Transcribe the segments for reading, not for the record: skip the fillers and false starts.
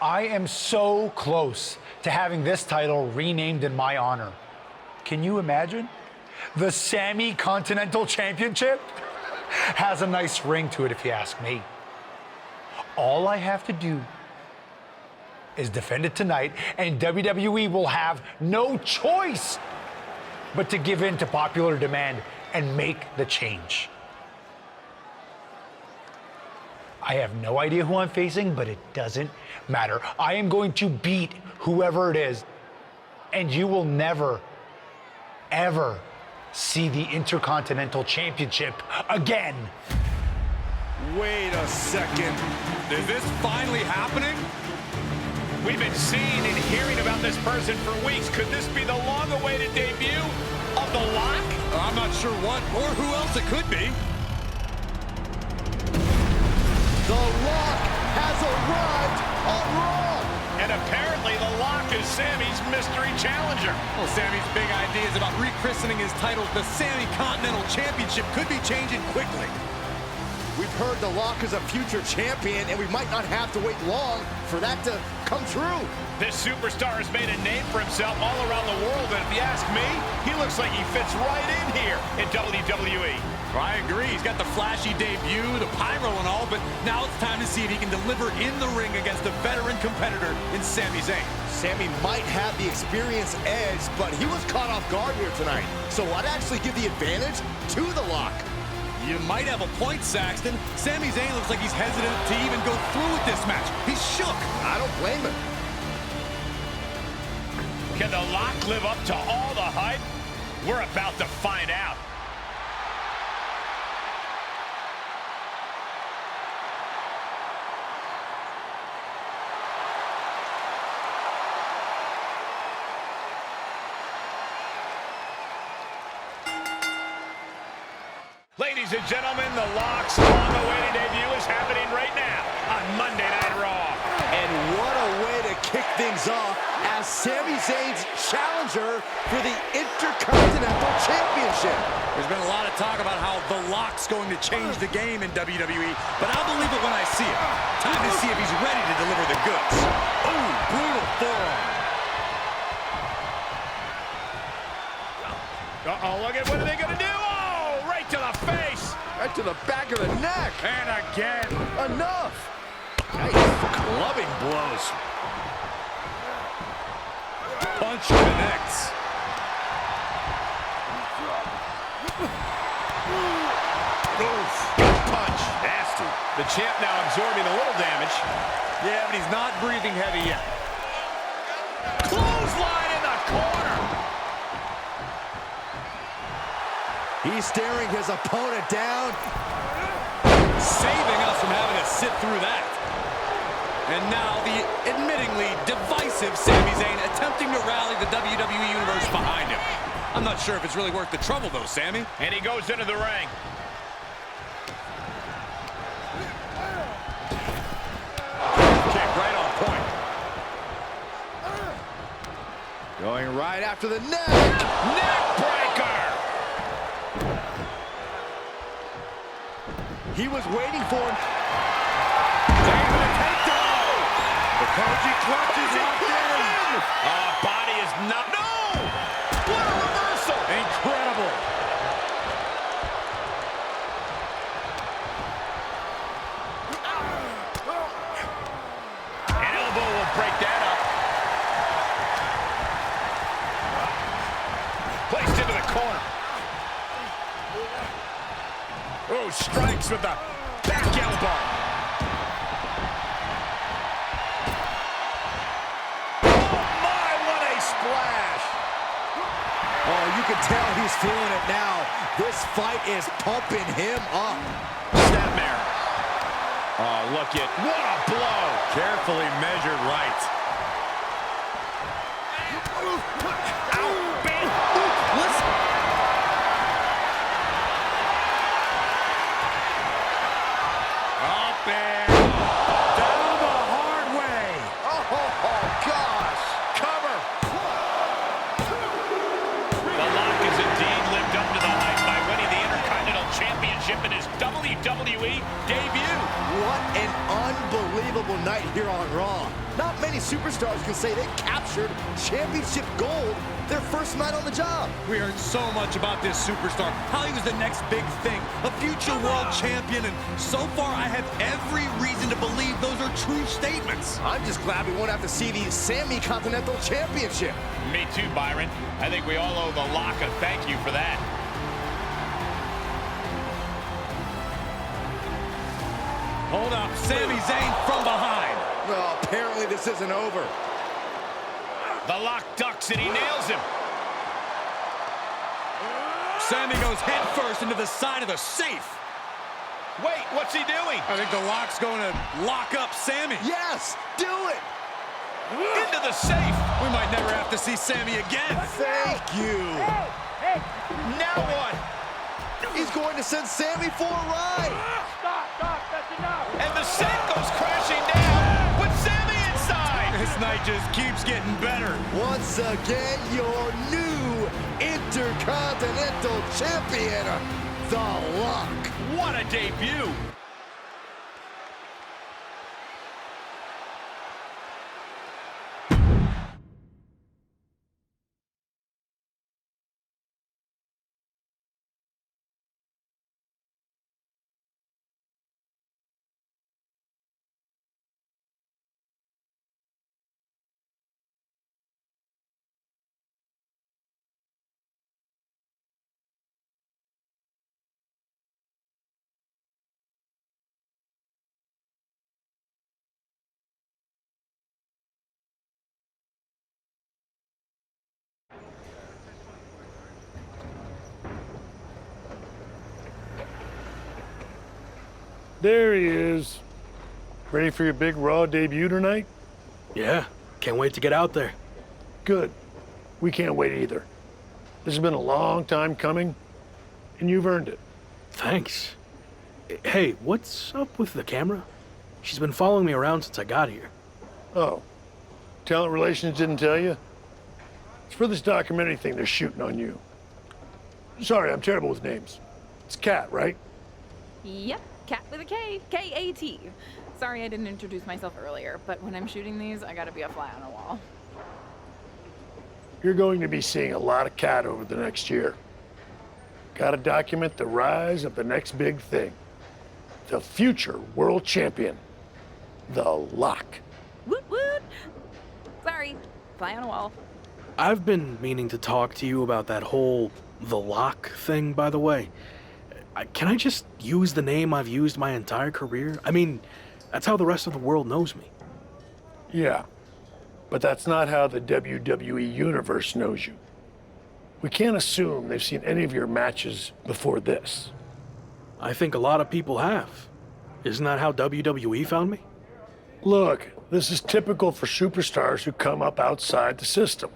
I am so close to having this title renamed in my honor. Can you imagine? The Sami Continental Championship has a nice ring to it, if you ask me. All I have to do is defend it tonight, and WWE will have no choice but to give in to popular demand and make the change. I have no idea who I'm facing, but it doesn't matter. I am going to beat whoever it is, and you will never, ever see the Intercontinental Championship again. Wait a second. Is this finally happening? We've been seeing and hearing about this person for weeks. Could this be the long-awaited debut of The Lock? I'm not sure what or who else it could be. The Lock has arrived on Raw. And apparently The Lock is Sami's mystery challenger. Well, Sami's big ideas about rechristening his title the Sami Continental Championship could be changing quickly. We've heard The Lock is a future champion, and we might not have to wait long for that to come true. This superstar has made a name for himself all around the world, and if you ask me, he looks like he fits right in here in WWE. I agree. He's got the flashy debut, the pyro and all, but now it's time to see if he can deliver in the ring against a veteran competitor in Sami Zayn. Sami might have the experience edge, but he was caught off guard here tonight. So I'd actually give the advantage to The Lock. You might have a point, Saxton. Sami Zayn looks like he's hesitant to even go through with this match. He's shook. I don't blame him. Can The Lock live up to all the hype? We're about to find out. Ladies and gentlemen, The Lock's long-awaited debut is happening right now on Monday Night Raw. And what a way to kick things off as Sami Zayn's challenger for the Intercontinental Championship. There's been a lot of talk about how The Lock's going to change the game in WWE, but I'll believe it when I see it. Time to see if he's ready to deliver the goods. Ooh, brutal forearm. Uh-oh, look at what are they going to do? To the face. Right to the back of the neck. And again. Enough. Nice clubbing blows. Punch connects. Oof. Punch. Nasty. The champ now absorbing a little damage. Yeah, but he's not breathing heavy yet. Clothesline in the corner. He's staring his opponent down. Saving us from having to sit through that. And now the admittingly divisive Sami Zayn attempting to rally the WWE Universe behind him. I'm not sure if it's really worth the trouble, though, Sami. And he goes into the ring. Kick right on point. Going right after the neck. Neck breaker. He was waiting for him. Taking a takedown. The Koji clutch is locked in. Body is not. No! What a reversal! Incredible. An elbow will break that up. Placed into the corner. Oh, strikes with the back elbow. Oh, my, what a splash. Oh, you can tell he's feeling it now. This fight is pumping him up. Snapmare. Oh, look at what a blow. Carefully measured right. Ow, bang. Listen. Up and down the hard way. Oh, gosh. Cover. The Lock has indeed lived up to the hype by winning the Intercontinental Championship in his WWE debut. What an unbelievable night here on Raw. Not many superstars can say they captured championship gold their first night on the job. We heard so much about this superstar, how he was the next big thing, a future world champion, and so far I have every reason to believe those are true statements. I'm just glad we won't have to see the Sami Continental Championship. Me too, Byron. I think we all owe the Lock a thank you for that. Hold up, Sami Zayn from behind. Well, apparently this isn't over. The Lock ducks and he nails him. Sami goes head first into the side of the safe. Wait, what's he doing? I think the Lock's going to lock up Sami. Yes, do it. Into the safe. We might never have to see Sami again. Thank you. Hey, Now what? He's going to send Sami for a ride. stop, that's enough. And the safe goes crashing down with Sami inside. This night just keeps getting better. Once again, your new Intercontinental Champion, The Lock. What a debut. There he is. Ready for your big Raw debut tonight? Yeah, can't wait to get out there. Good. We can't wait either. This has been a long time coming, and you've earned it. Thanks. Hey, what's up with the camera? She's been following me around since I got here. Oh, talent relations didn't tell you? It's for this documentary thing they're shooting on you. Sorry, I'm terrible with names. It's Kat, right? Yep, Cat with a K, K-A-T. Sorry I didn't introduce myself earlier, but when I'm shooting these, I gotta be a fly on a wall. You're going to be seeing a lot of Kat over the next year. Gotta document the rise of the next big thing. The future world champion. The Lock. Woot woot! Sorry, fly on a wall. I've been meaning to talk to you about that whole The Lock thing, by the way. Can I just use the name I've used my entire career? I mean, that's how the rest of the world knows me. Yeah, but that's not how the WWE Universe knows you. We can't assume they've seen any of your matches before this. I think a lot of people have. Isn't that how WWE found me? Look, this is typical for superstars who come up outside the system.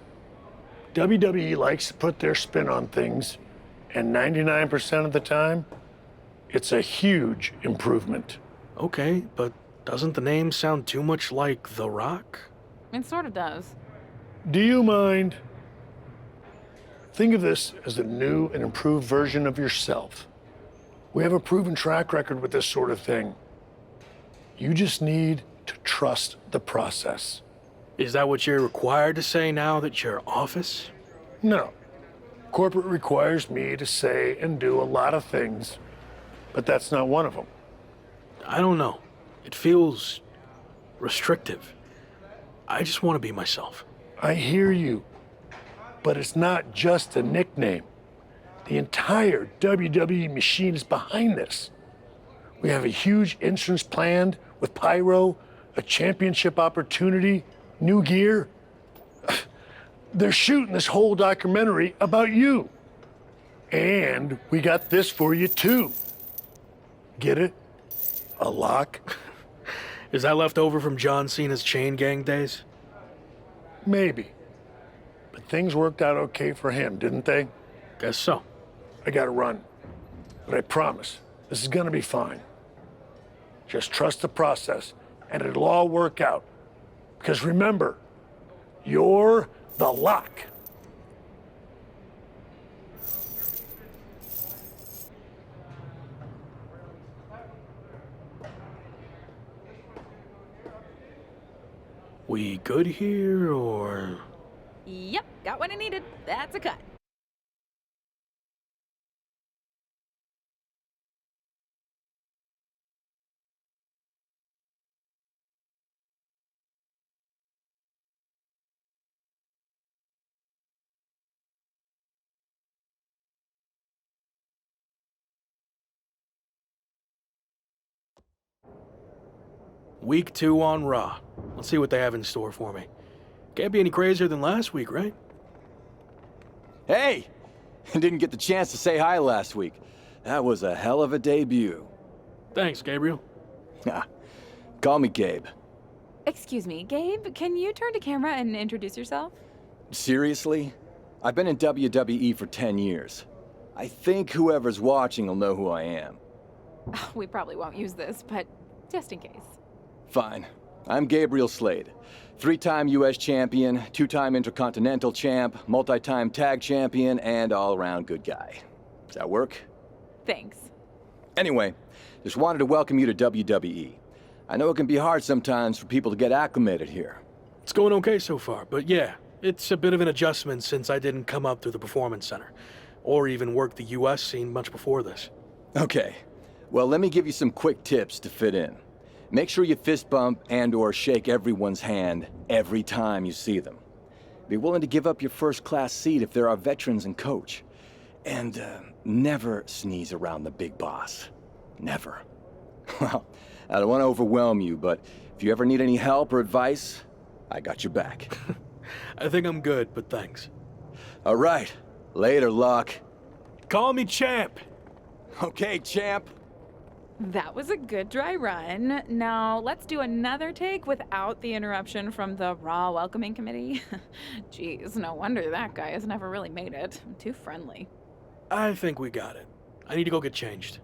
WWE likes to put their spin on things, and 99% of the time, it's a huge improvement. Okay, but doesn't the name sound too much like The Rock? It sort of does. Do you mind? Think of this as a new and improved version of yourself. We have a proven track record with this sort of thing. You just need to trust the process. Is that what you're required to say now that you're office? No. Corporate requires me to say and do a lot of things, but that's not one of them. I don't know. It feels restrictive. I just want to be myself. I hear you, but it's not just a nickname. The entire WWE machine is behind this. We have a huge entrance planned with pyro, a championship opportunity, new gear. They're shooting this whole documentary about you. And we got this for you too. Get it? A lock? Is that left over from John Cena's chain gang days? Maybe. But things worked out okay for him, didn't they? Guess so. I gotta run. But I promise, this is gonna be fine. Just trust the process, and it'll all work out. Because remember, you're the lock. We good here, or...? Yep, got what I needed. That's a cut. Week 2 on Raw. Let's see what they have in store for me. Can't be any crazier than last week, right? Hey! Didn't get the chance to say hi last week. That was a hell of a debut. Thanks, Gabriel. Call me Gabe. Excuse me, Gabe, can you turn to camera and introduce yourself? Seriously? I've been in WWE for 10 years. I think whoever's watching will know who I am. We probably won't use this, but just in case. Fine. I'm Gabriel Slade. 3-time US champion, 2-time Intercontinental champ, multi-time tag champion, and all-around good guy. Does that work? Thanks. Anyway, just wanted to welcome you to WWE. I know it can be hard sometimes for people to get acclimated here. It's going okay so far, but yeah, it's a bit of an adjustment since I didn't come up through the Performance Center, or even work the US scene much before this. Okay. Well, let me give you some quick tips to fit in. Make sure you fist bump and/or shake everyone's hand every time you see them. Be willing to give up your first-class seat if there are veterans and coach. And never sneeze around the big boss. Never. Well, I don't want to overwhelm you, but if you ever need any help or advice, I got your back. I think I'm good, but thanks. All right. Later, Locke. Call me Champ! Okay, champ. That was a good dry run. Now, let's do another take without the interruption from the Raw Welcoming Committee. Jeez, no wonder that guy has never really made it. Too friendly. I think we got it. I need to go get changed.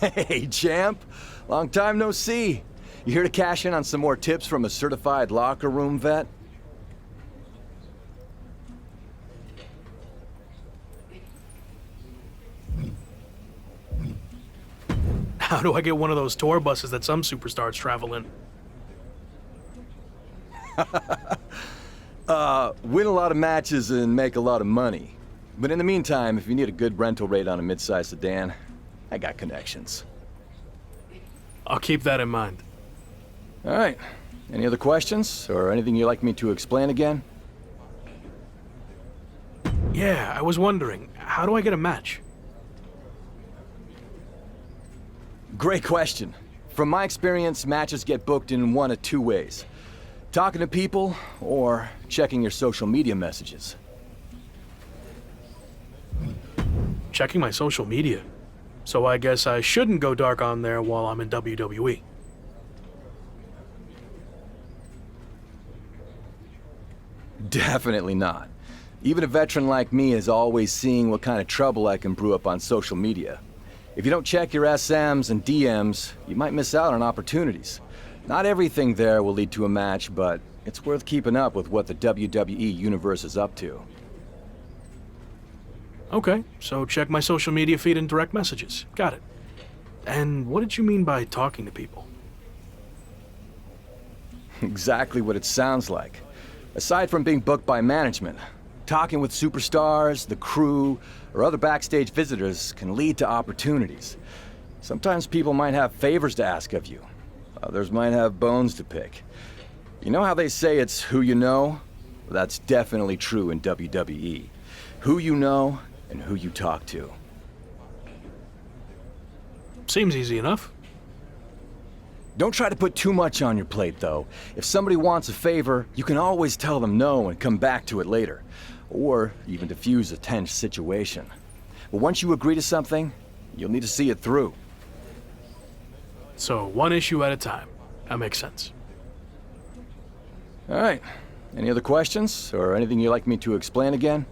Hey, champ. Long time no see. You here to cash in on some more tips from a certified locker room vet? How do I get one of those tour buses that some superstars travel in? Win a lot of matches and make a lot of money. But in the meantime, if you need a good rental rate on a mid-sized sedan, I got connections. I'll keep that in mind. All right. Any other questions, or anything you'd like me to explain again? Yeah, I was wondering, how do I get a match? Great question. From my experience, matches get booked in one of two ways. Talking to people, or checking your social media messages. Checking my social media. So I guess I shouldn't go dark on there while I'm in WWE. Definitely not. Even a veteran like me is always seeing what kind of trouble I can brew up on social media. If you don't check your SMs and DMs, you might miss out on opportunities. Not everything there will lead to a match, but it's worth keeping up with what the WWE Universe is up to. Okay, so check my social media feed and direct messages. Got it. And what did you mean by talking to people? Exactly what it sounds like. Aside from being booked by management, talking with superstars, the crew, or other backstage visitors can lead to opportunities. Sometimes people might have favors to ask of you. Others might have bones to pick. You know how they say it's who you know? Well, that's definitely true in WWE. Who you know and who you talk to. Seems easy enough. Don't try to put too much on your plate, though. If somebody wants a favor, you can always tell them no and come back to it later. Or even diffuse a tense situation. But once you agree to something, you'll need to see it through. So one issue at a time. That makes sense. All right. Any other questions, or anything you'd like me to explain again?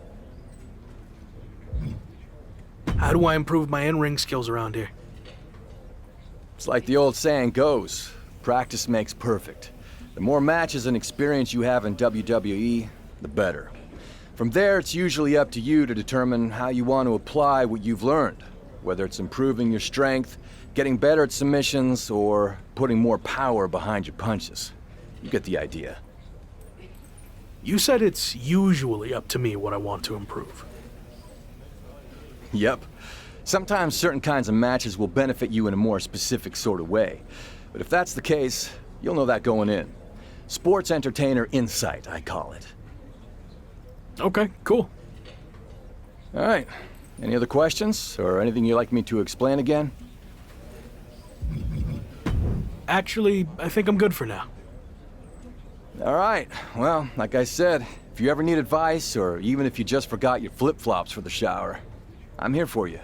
How do I improve my in-ring skills around here? It's like the old saying goes, practice makes perfect. The more matches and experience you have in WWE, the better. From there, it's usually up to you to determine how you want to apply what you've learned, whether it's improving your strength, getting better at submissions, or putting more power behind your punches. You get the idea. You said it's usually up to me what I want to improve. Yep. Sometimes certain kinds of matches will benefit you in a more specific sort of way. But if that's the case, you'll know that going in. Sports entertainer insight, I call it. Okay, cool. All right. Any other questions, or anything you'd like me to explain again? Actually, I think I'm good for now. All right. Well, like I said, if you ever need advice, or even if you just forgot your flip-flops for the shower, I'm here for you.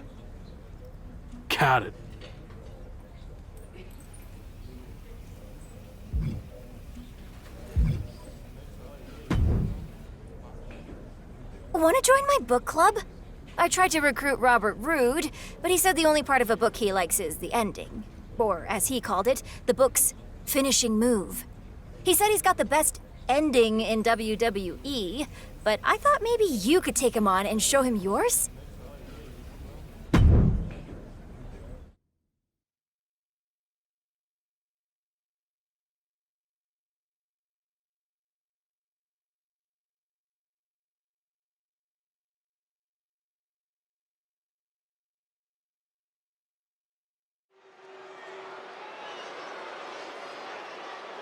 Got it. Want to join my book club? I tried to recruit Robert Roode, but he said the only part of a book he likes is the ending. Or, as he called it, the book's finishing move. He said he's got the best ending in WWE, but I thought maybe you could take him on and show him yours?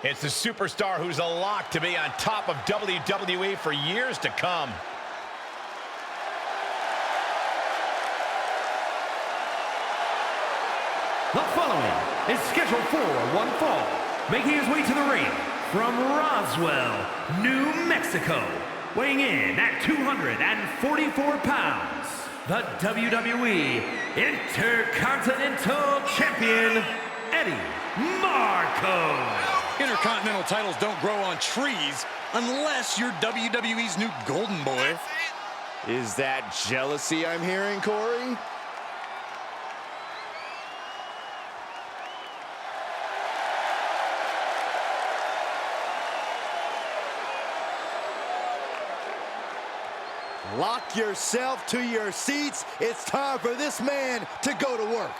It's the superstar who's a lock to be on top of WWE for years to come. The following is scheduled for one fall, making his way to the ring from Roswell, New Mexico, weighing in at 244 pounds, the WWE Intercontinental Champion, Eddie Marco. Intercontinental titles don't grow on trees unless you're WWE's new golden boy. Is that jealousy I'm hearing, Corey? Lock yourself to your seats. It's time for this man to go to work.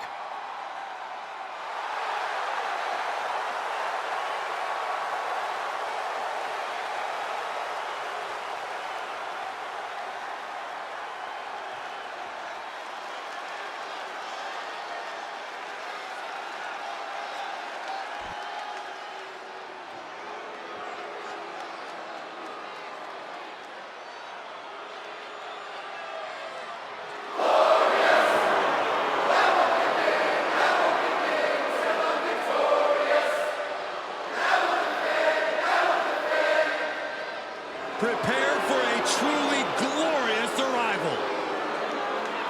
Prepare for a truly glorious arrival.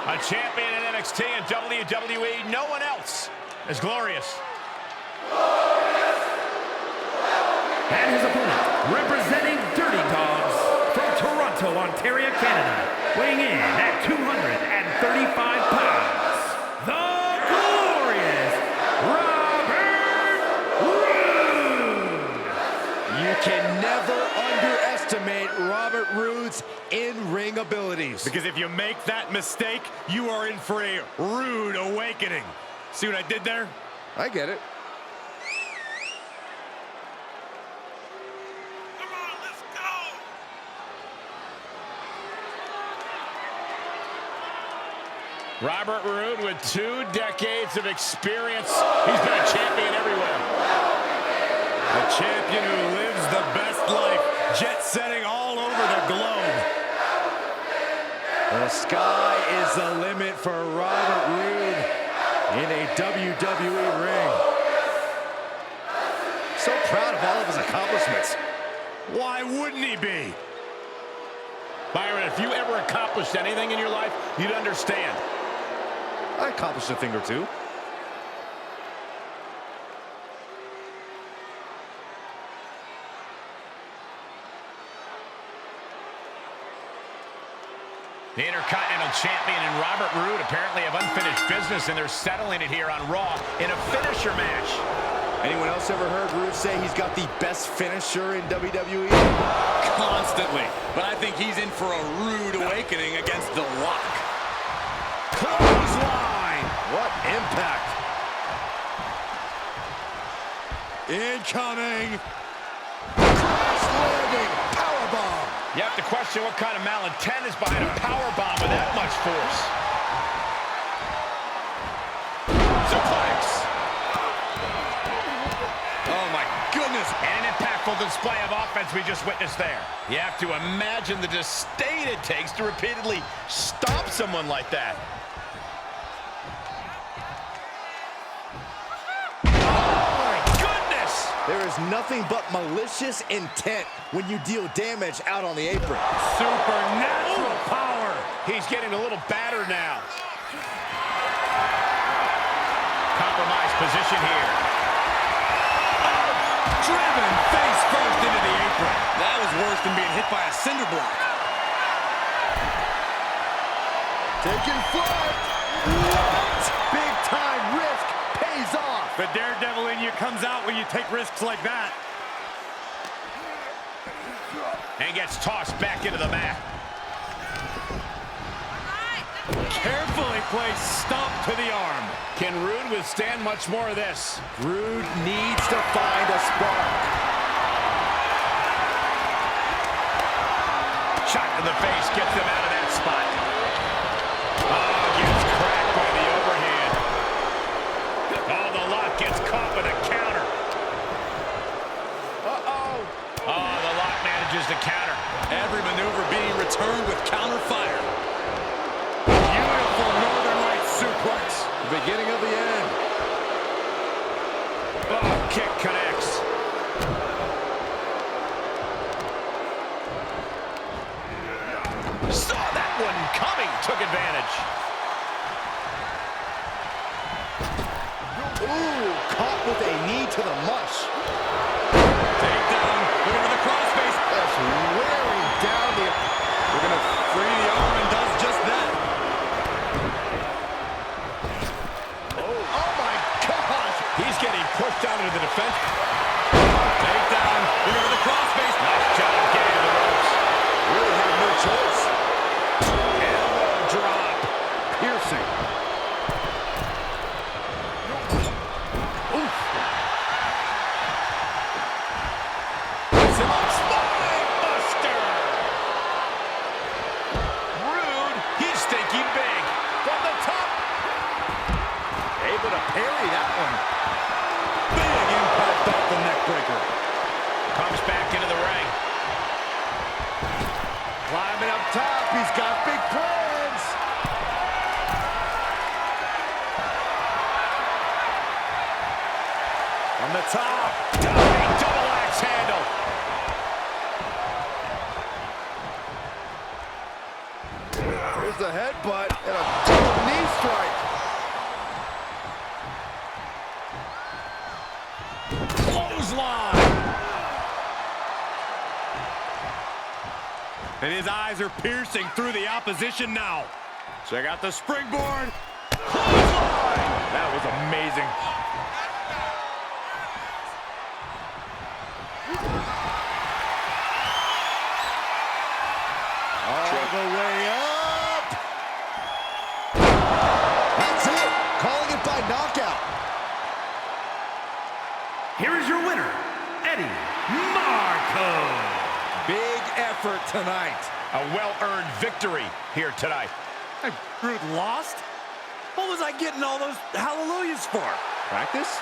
A champion in NXT and WWE, no one else is glorious. And his opponent, representing Dirty Dogs from Toronto, Ontario, Canada, weighing in at 235 pounds, the glorious Robert Roode! You can never underestimate Robert Roode's in-ring abilities. Because if you make that mistake, you are in for a rude awakening. See what I did there? I get it. Robert Roode with 2 decades of experience. He's been a champion everywhere. A champion who lives the best life, jet-setting all over the globe. The sky is the limit for Robert Roode in a WWE ring. So proud of all of his accomplishments. Why wouldn't he be? Byron, if you ever accomplished anything in your life, you'd understand. I accomplished a thing or two. The Intercontinental Champion and Robert Roode apparently have unfinished business, and they're settling it here on Raw in a finisher match. Anyone else ever heard Roode say he's got the best finisher in WWE? Constantly. But I think he's in for a rude awakening against The Rock. Clothesline! What impact! Incoming! Crash landing! Powerbomb! You have to question what kind of malintent is behind a powerbomb with that much force. Suplex! Oh my goodness! And an impactful display of offense we just witnessed there. You have to imagine the disdain it takes to repeatedly stop someone like that. There is nothing but malicious intent when you deal damage out on the apron. Supernatural power. He's getting a little battered now. Compromised position here. Oh, driven face first into the apron. That was worse than being hit by a cinder block. Taking flight. What? Big time risk pays off. The daredevil in you comes out when you take risks like that. And gets tossed back into the mat. Carefully placed stomp to the arm. Can Roode withstand much more of this? Roode needs to find a spark. Shot to the face gets them out of that spot. Oh, gets cracked by the overhand. Oh, the lock gets caught with a counter. Uh-oh. Oh, the lock manages to counter. Every maneuver being returned with counter fire. Beautiful Northern Lights suplex. The beginning of the end. Oh, kick connects. Saw that one coming. Took advantage. Ooh, caught with a knee to the mush. Takedown. Looking for the crossface. That's wearing down the... We're going to free the arm and does just that. Oh my gosh! He's getting pushed out into the defense. Takedown. Looking for the crossface. Nice job getting to the ropes. Really had no choice. Elbow drop. Piercing. Spine buster. Roode, he's thinking big. From the top. Able to parry that one. Big impact off the neck breaker. Comes back into the ring. Climbing up top, he's got big plans. On the top. Diving double axe handle. headbutt and a double knee strike. Clothesline. And his eyes are piercing through the opposition now. Check out the springboard. Clothesline. That was amazing. All the way up. That's it. Calling it by knockout. Here is your winner, Eddie Marco. Big effort tonight. A well-earned victory here tonight. Rude lost? What was I getting all those hallelujahs for? Practice?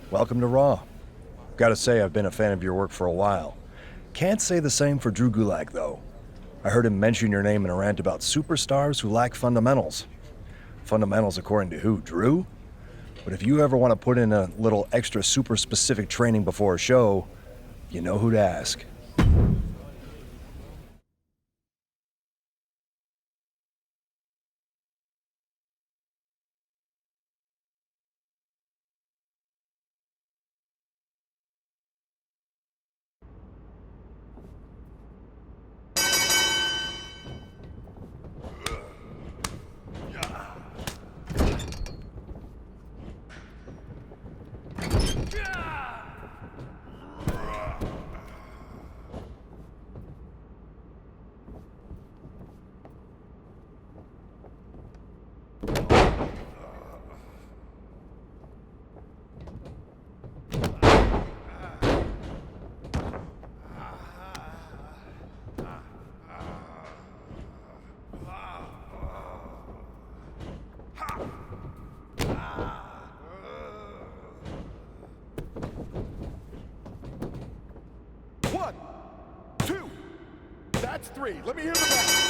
Welcome to Raw. Gotta say, I've been a fan of your work for a while. Can't say the same for Drew Gulak, though. I heard him mention your name in a rant about superstars who lack fundamentals. Fundamentals according to who, Drew? But if you ever want to put in a little extra super specific training before a show, you know who to ask. One, two, that's three. Let me hear the back.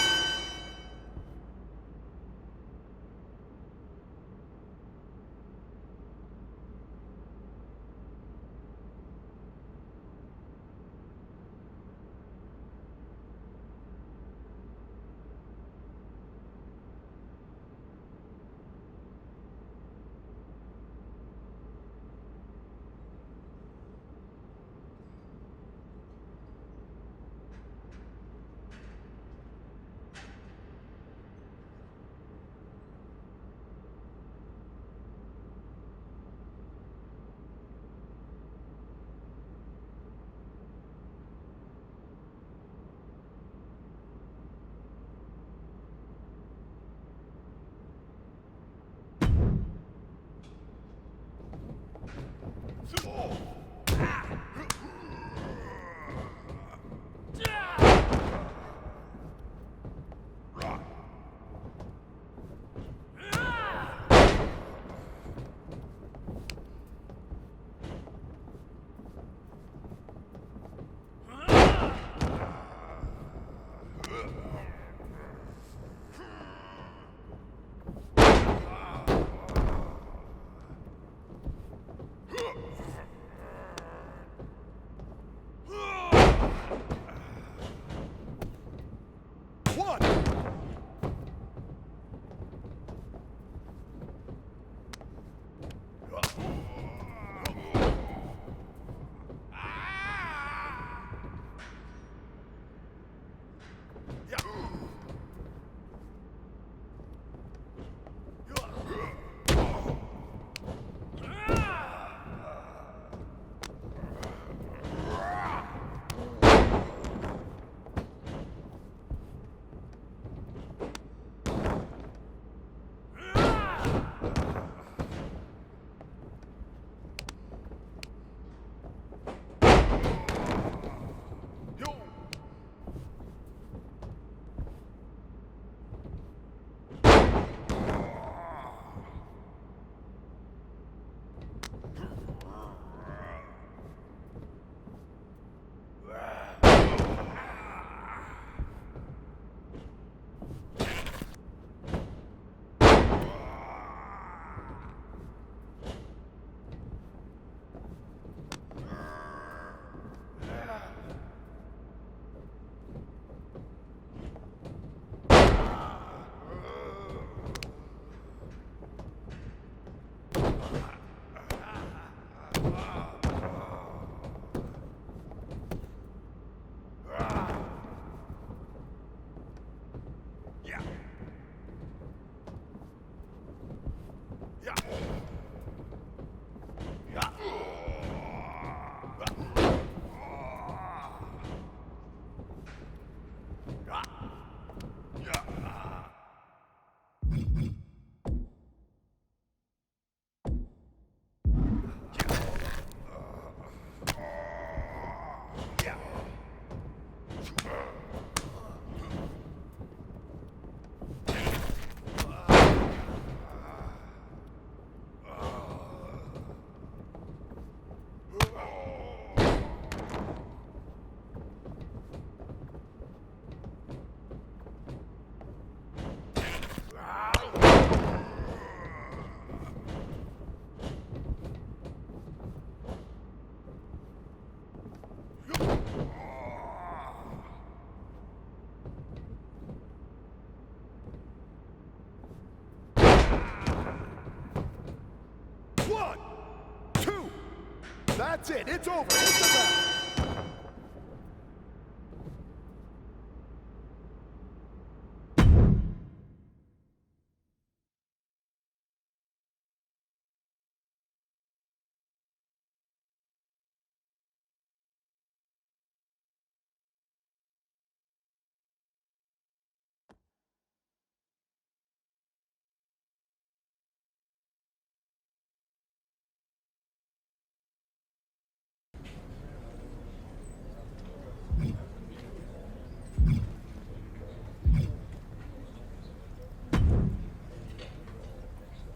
That's it. It's over. It's the bell.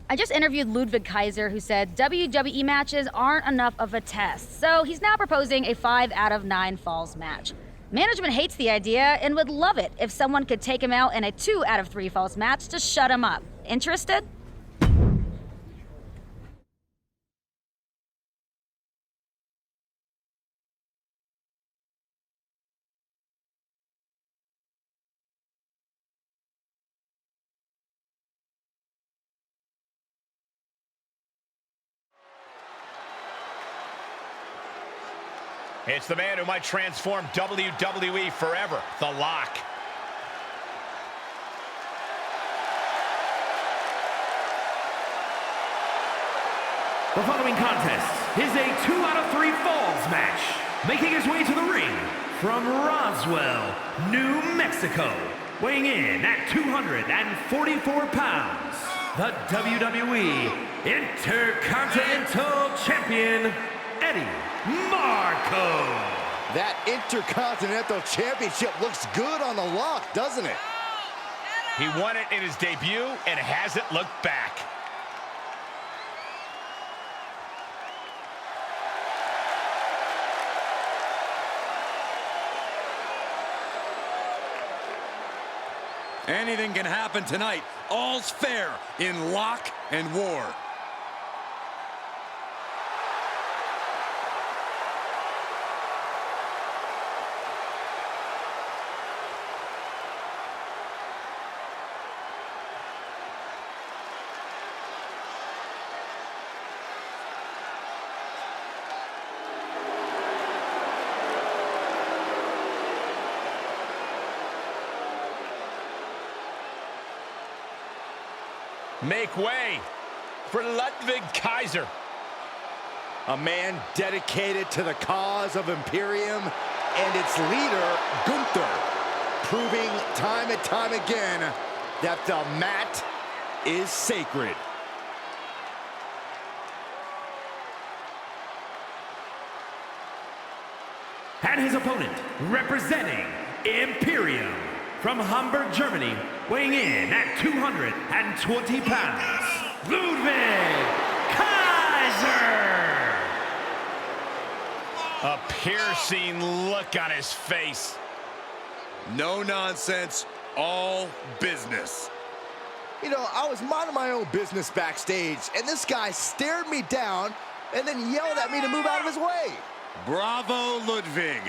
I just interviewed Ludwig Kaiser, who said WWE matches aren't enough of a test, so he's now proposing a 5 out of 9 falls match. Management hates the idea and would love it if someone could take him out in a 2 out of 3 falls match to shut him up. Interested? It's the man who might transform WWE forever, The Lock. The following contest is a 2 out of 3 falls match. Making his way to the ring from Roswell, New Mexico. Weighing in at 244 pounds, the WWE Intercontinental Champion, Eddie Marco. That Intercontinental Championship looks good on The Lock, doesn't it? He won it in his debut and hasn't looked back. Anything can happen tonight. All's fair in Lock and War. Make way for Ludwig Kaiser. A man dedicated to the cause of Imperium and its leader, Gunther, proving time and time again that the mat is sacred. And his opponent, representing Imperium from Hamburg, Germany, weighing in at 220 pounds, Ludwig Kaiser! A piercing look on his face. No nonsense, all business. You know, I was minding my own business backstage, and this guy stared me down and then yelled at me to move out of his way. Bravo, Ludwig.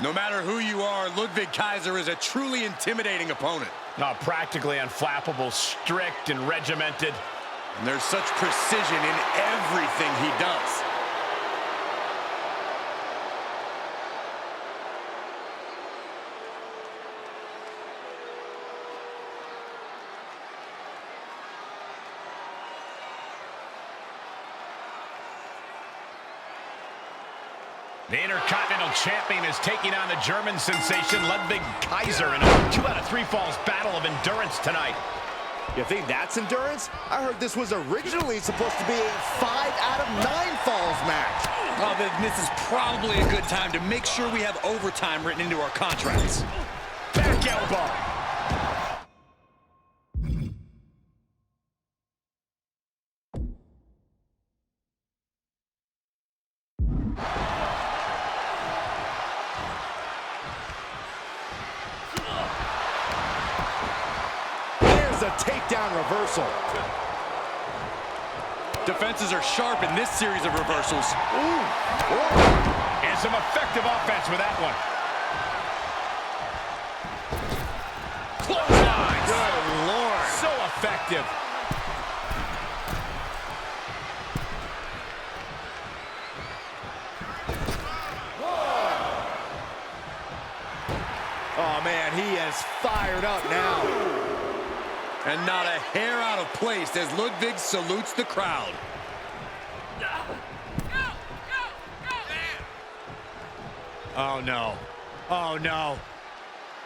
No matter who you are, Ludwig Kaiser is a truly intimidating opponent. Practically unflappable, strict and regimented. And there's such precision in everything he does. The Intercontinental Champion is taking on the German sensation Ludwig Kaiser in a 2 out of 3 falls battle of endurance tonight. You think that's endurance? I heard this was originally supposed to be a 5 out of 9 falls match. Well, then this is probably a good time to make sure we have overtime written into our contracts. Back elbow. There's a takedown reversal. Defenses are sharp in this series of reversals. And some effective offense with that one. Clotheslines. Good Lord. So effective. Oh, man, he is fired up now. And not a hair out of place as Ludwig salutes the crowd. Oh, no. Oh, no.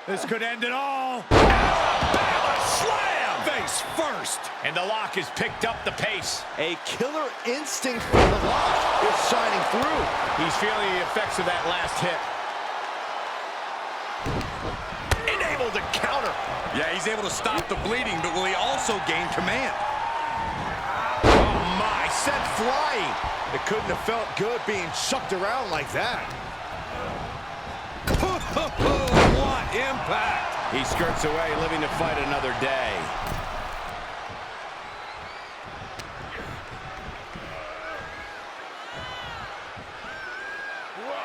This could end it all. Alabama slam! Face first. And the lock has picked up the pace. A killer instinct from the lock is shining through. He's feeling the effects of that last hit. And able to counter. Yeah, he's able to stop the bleeding, but will he also gain command? Oh, my. Sent flying. It couldn't have felt good being chucked around like that. What impact! He skirts away, living to fight another day.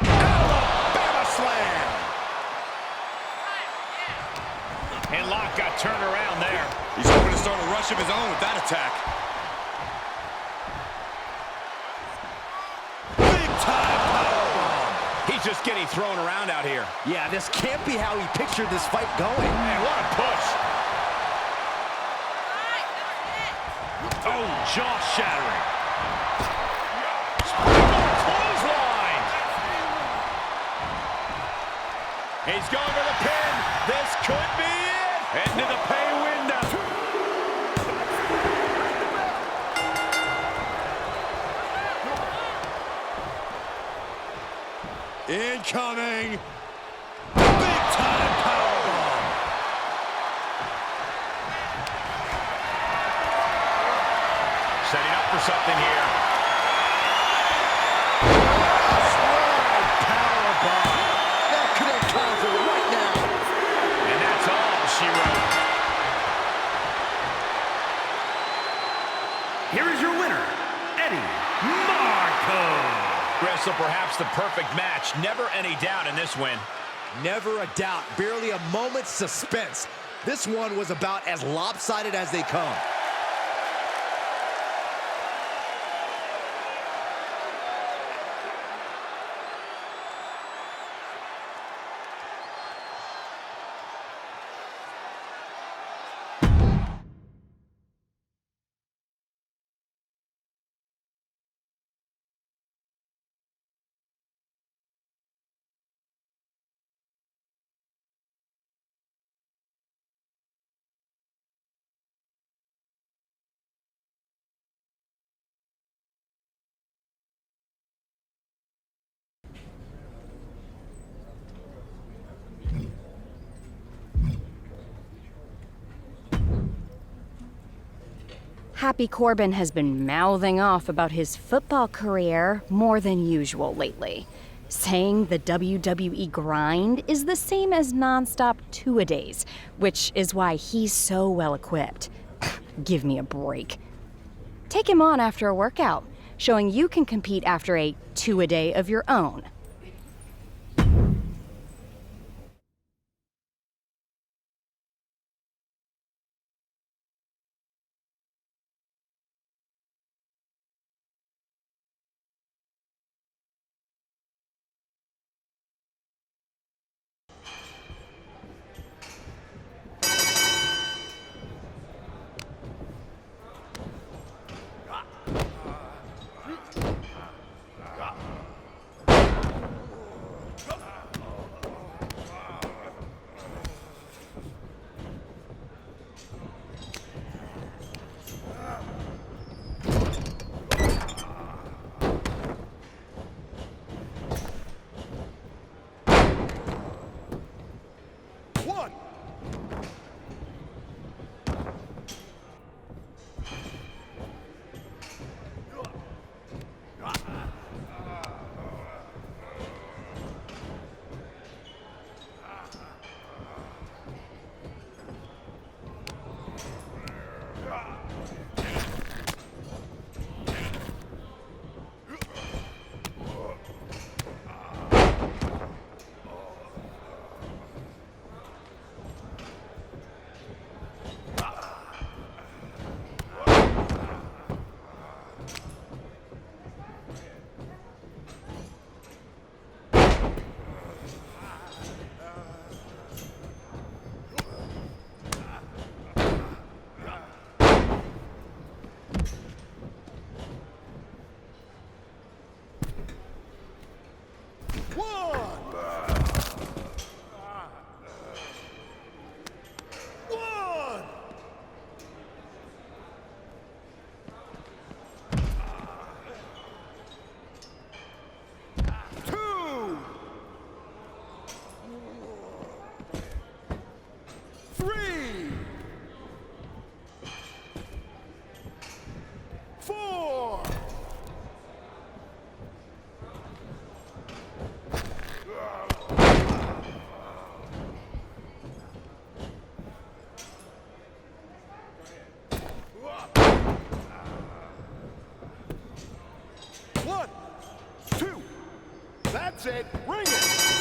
Alabama slam! And Locke got turned around there. He's hoping to start a rush of his own with that attack. Big time powerbomb. He's just getting thrown around out here. Yeah, this can't be how he pictured this fight going. Man, what a push. Oh, jaw-shattering. Springboard clothesline. He's going for the pin. This could be it. Into the pay window. Incoming. Big time powerbomb. Setting up for something here. Powerbomb. That could have counted right now. And that's all she wrote. Here is your winner, Eddie Marco. Wrestle perhaps the perfect match. Never any doubt in this win. Never a doubt. Barely a moment's suspense. This one was about as lopsided as they come. Happy Corbin has been mouthing off about his football career more than usual lately, saying the WWE grind is the same as nonstop two-a-days, which is why he's so well equipped. Give me a break. Take him on after a workout, showing you can compete after a two-a-day of your own. 1, 2. That's it. Ring it.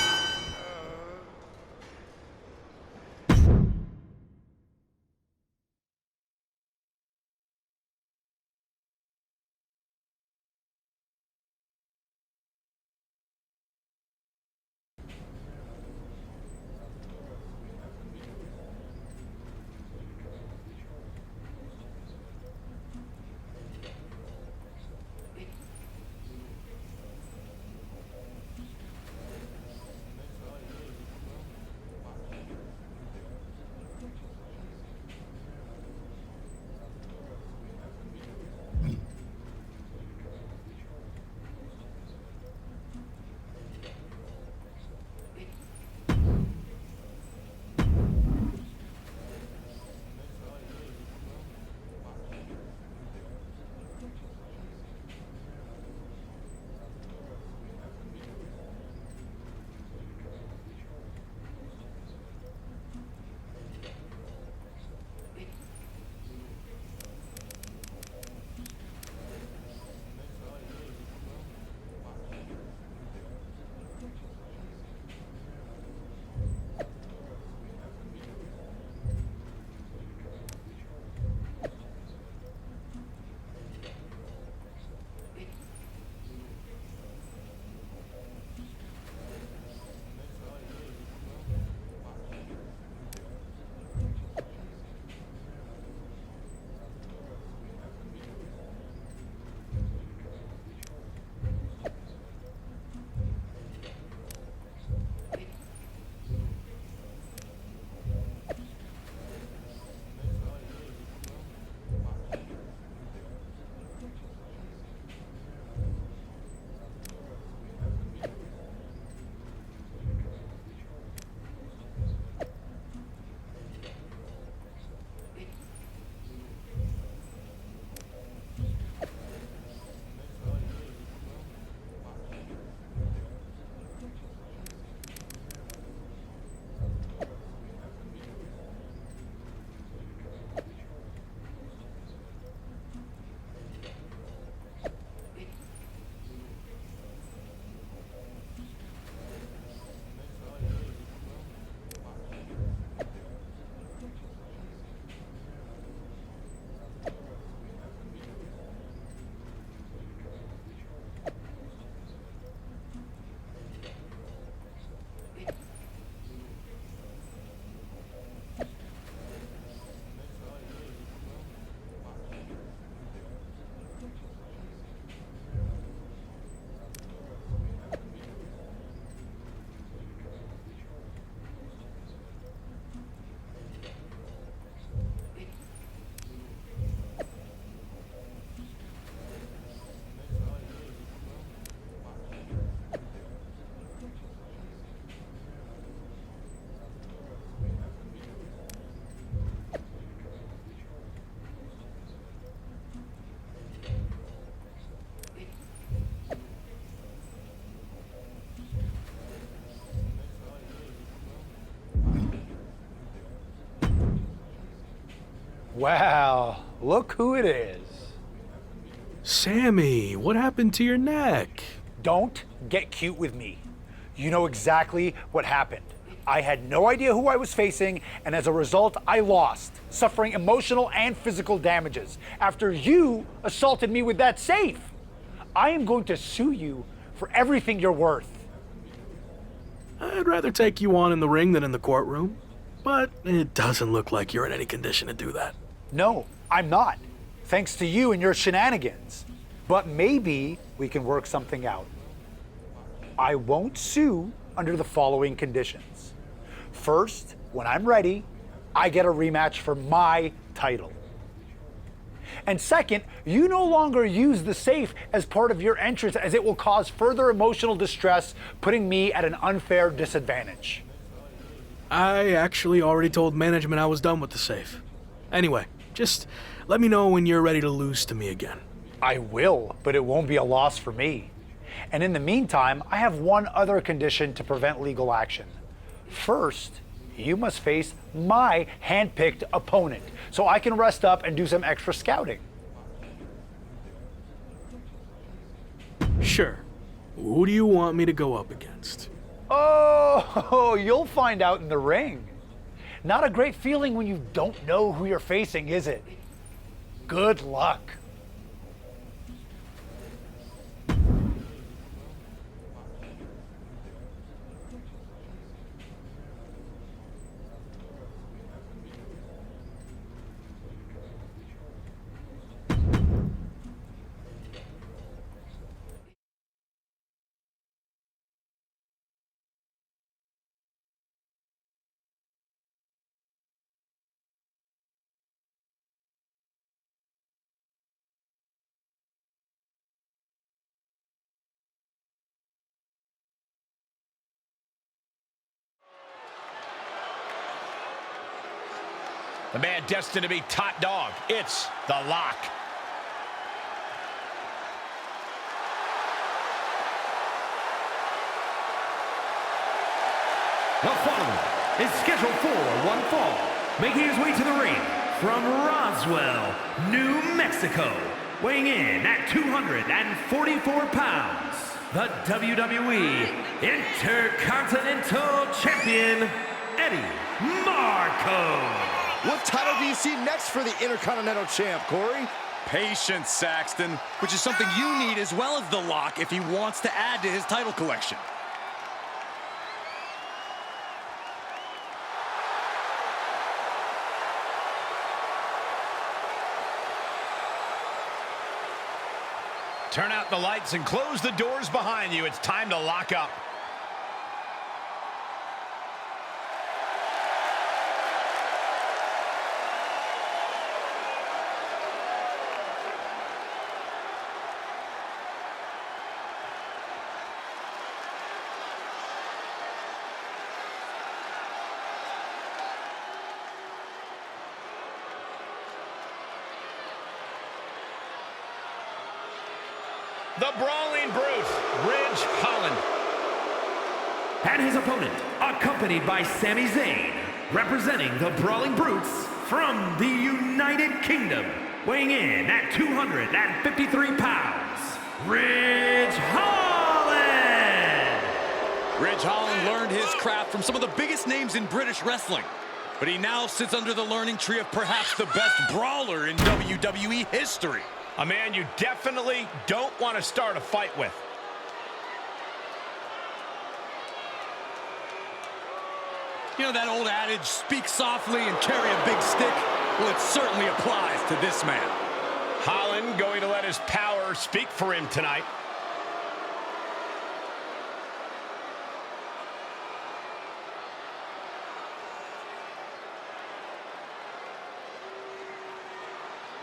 Wow, look who it is. Sammy, what happened to your neck? Don't get cute with me. You know exactly what happened. I had no idea who I was facing, and as a result, I lost, suffering emotional and physical damages after you assaulted me with that safe. I am going to sue you for everything you're worth. I'd rather take you on in the ring than in the courtroom, but it doesn't look like you're in any condition to do that. No, I'm not, thanks to you and your shenanigans. But maybe we can work something out. I won't sue under the following conditions. First, when I'm ready, I get a rematch for my title. And second, you no longer use the safe as part of your entrance, as it will cause further emotional distress, putting me at an unfair disadvantage. I actually already told management I was done with the safe. Anyway, just let me know when you're ready to lose to me again. I will, but it won't be a loss for me. And in the meantime, I have one other condition to prevent legal action. First, you must face my hand-picked opponent, so I can rest up and do some extra scouting. Sure. Who do you want me to go up against? Oh, you'll find out in the ring. Not a great feeling when you don't know who you're facing, is it? Good luck. The man destined to be top dog. It's The Lock. The following is scheduled for one fall, making his way to the ring from Roswell, New Mexico, weighing in at 244 pounds, the WWE Intercontinental Champion, Eddie Marco. What title do you see next for the Intercontinental Champ, Corey? Patience, Saxton, which is something you need as well as The Lock if he wants to add to his title collection. Turn out the lights and close the doors behind you. It's time to lock up. The Brawling Brute, Ridge Holland. And his opponent, accompanied by Sami Zayn, representing the Brawling Brutes from the United Kingdom, weighing in at 253 pounds, Ridge Holland! Ridge Holland learned his craft from some of the biggest names in British wrestling, but he now sits under the learning tree of perhaps the best brawler in WWE history. A man you definitely don't want to start a fight with. You know that old adage, speak softly and carry a big stick? Well, it certainly applies to this man. Holland going to let his power speak for him tonight.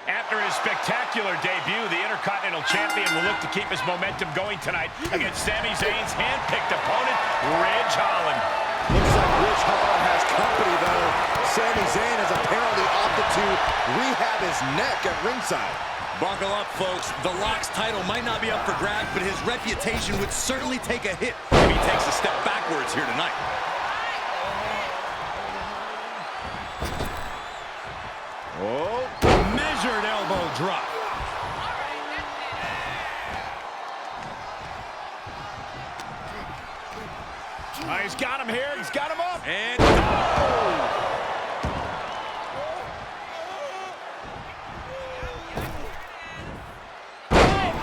After his spectacular debut, the Intercontinental Champion will look to keep his momentum going tonight against Sami Zayn's hand-picked opponent, Ridge Holland. Looks like Ridge Holland has company, though. Sami Zayn has apparently opted to rehab his neck at ringside. Buckle up, folks. The Lock's title might not be up for grabs, but his reputation would certainly take a hit if he takes a step backwards here tonight. Oh, measured elbow drop. He's got him here. He's got him up. And oh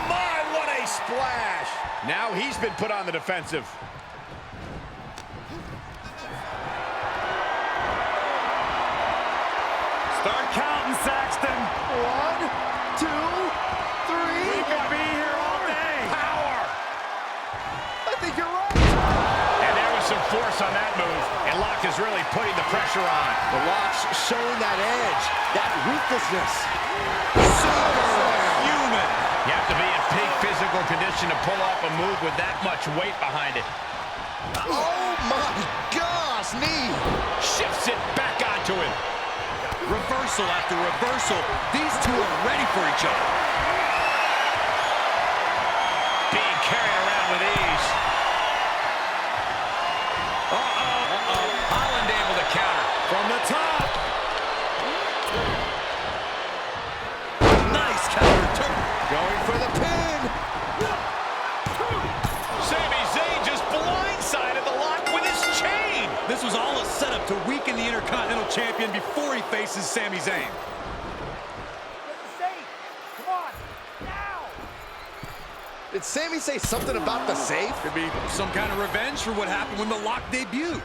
my, what a splash. Now he's been put on the defensive. start counting, Saxton. 1, 2, 3. We could be here all day. Power. I think you're right. And there was some force on that move. And Lock is really putting the pressure on. The Lock's showing that edge, that ruthlessness. Superhuman. You have to be in peak physical condition to pull off a move with that much weight behind it. Oh my gosh, knee. Shifts it back onto him. Reversal after reversal. These two are ready for each other. Being carried around with ease. Holland able to counter. From the top. Nice counter turn. Going for the pin. to weaken the Intercontinental Champion before he faces Sami Zayn. Get the safe. Come on. Now. Did Sami say something about the safe? Could be some kind of revenge for what happened when the Lock debuted.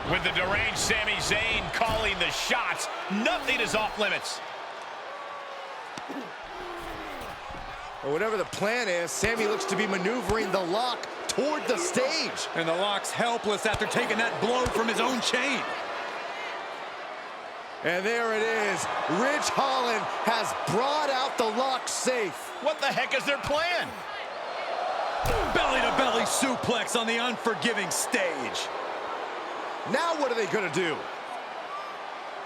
With the deranged Sami Zayn calling the shots, nothing is off limits. Or whatever the plan is, Sami looks to be maneuvering the Lock toward the stage. And the Lock's helpless after taking that blow from his own chain. And there it is. Ridge Holland has brought out the Lock safe. What the heck is their plan? Belly-to-belly suplex on the unforgiving stage. Now what are they going to do?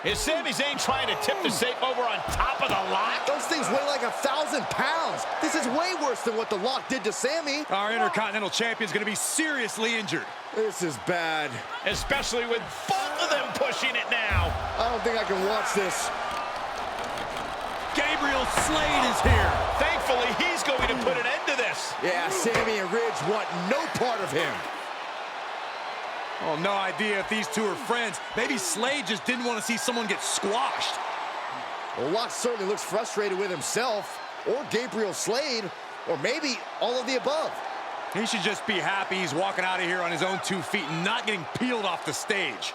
Is Sami Zayn trying to tip the safe over on top of the Lock? Those things weigh like 1,000 pounds. This is way worse than what the Lock did to Sami. Our Intercontinental Champion's going to be seriously injured. This is bad. Especially with both of them pushing it now. I don't think I can watch this. Gabriel Slade is here. Thankfully, he's going to put an end to this. Yeah, Sami and Ridge want no part of him. Oh, no idea if these two are friends. Maybe Slade just didn't want to see someone get squashed. Well, Lock certainly looks frustrated with himself, or Gabriel Slade, or maybe all of the above. He should just be happy he's walking out of here on his own 2 feet and not getting peeled off the stage.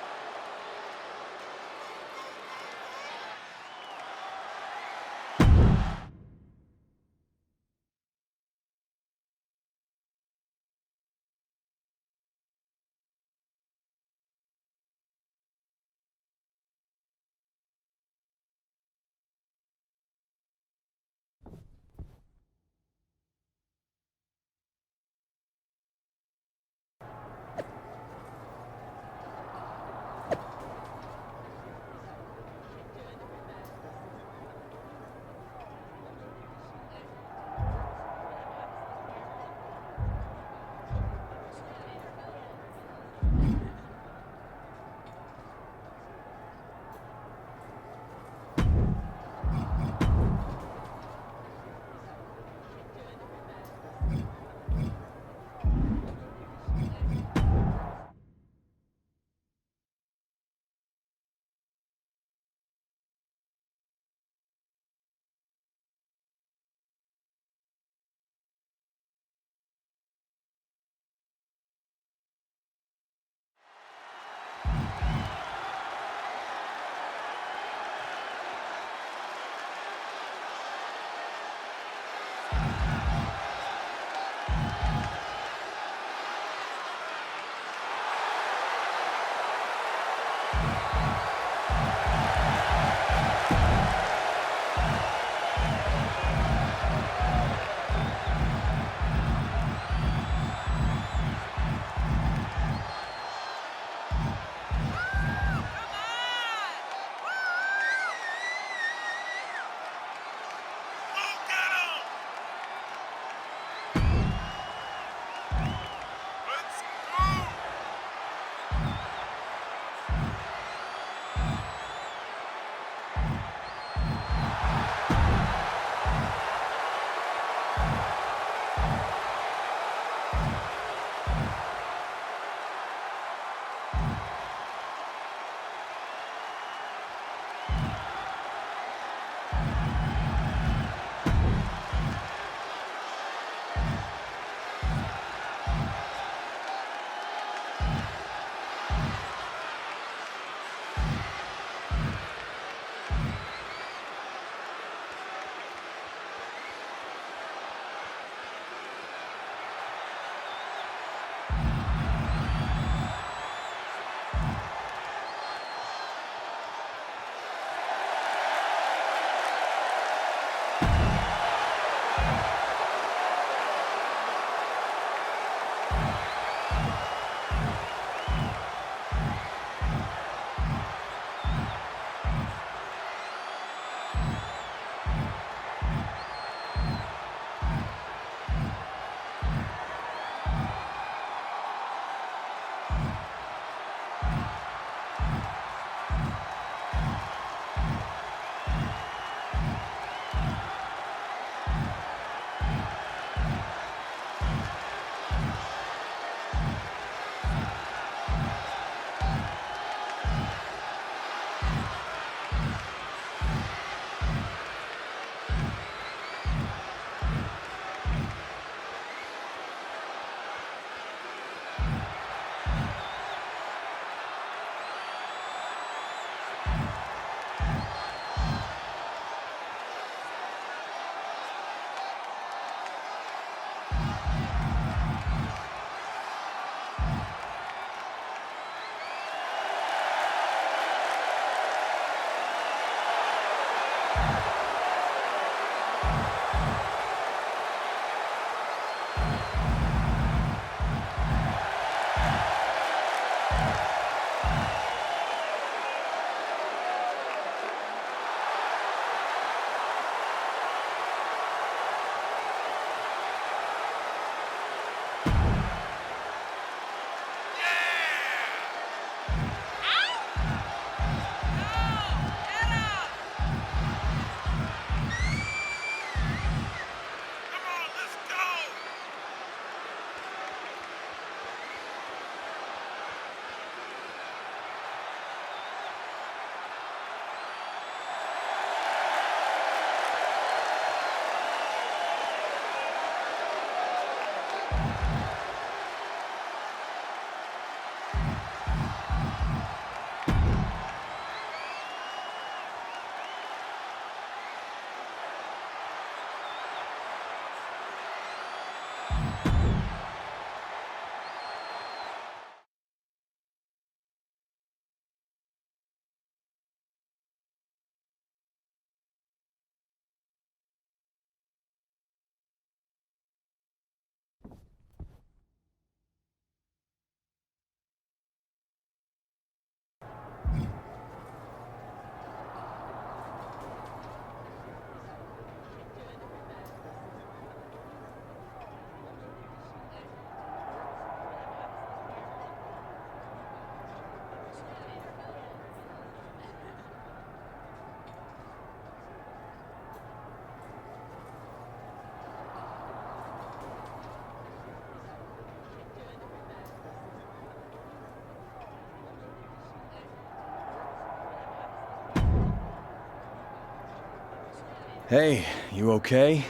Hey, you okay?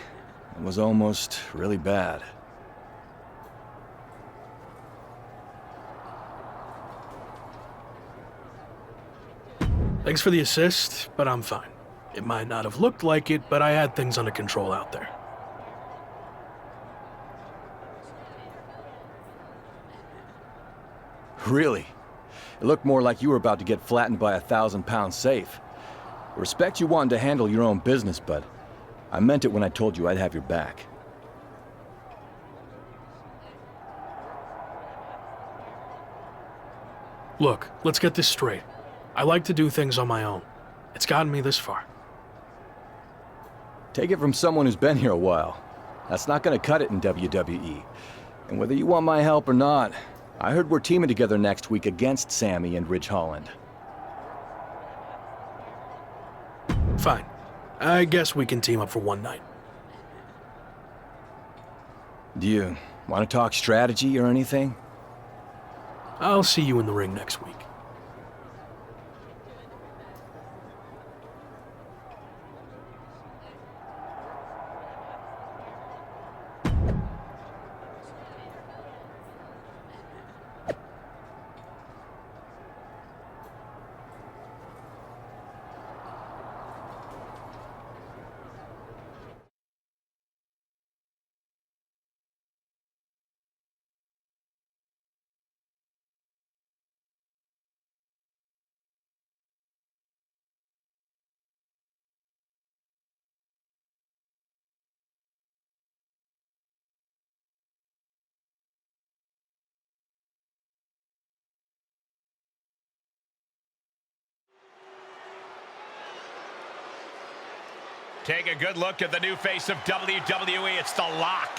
It was almost really bad. Thanks for the assist, but I'm fine. It might not have looked like it, but I had things under control out there. Really? It looked more like you were about to get flattened by a 1,000-pound safe. Respect you wanting to handle your own business, but I meant it when I told you I'd have your back. Look, let's get this straight. I like to do things on my own. It's gotten me this far. Take it from someone who's been here a while. That's not gonna cut it in WWE. And whether you want my help or not, I heard we're teaming together next week against Sami and Ridge Holland. Fine. I guess we can team up for one night. Do you want to talk strategy or anything? I'll see you in the ring next week. Take a good look at the new face of WWE. It's The Lock.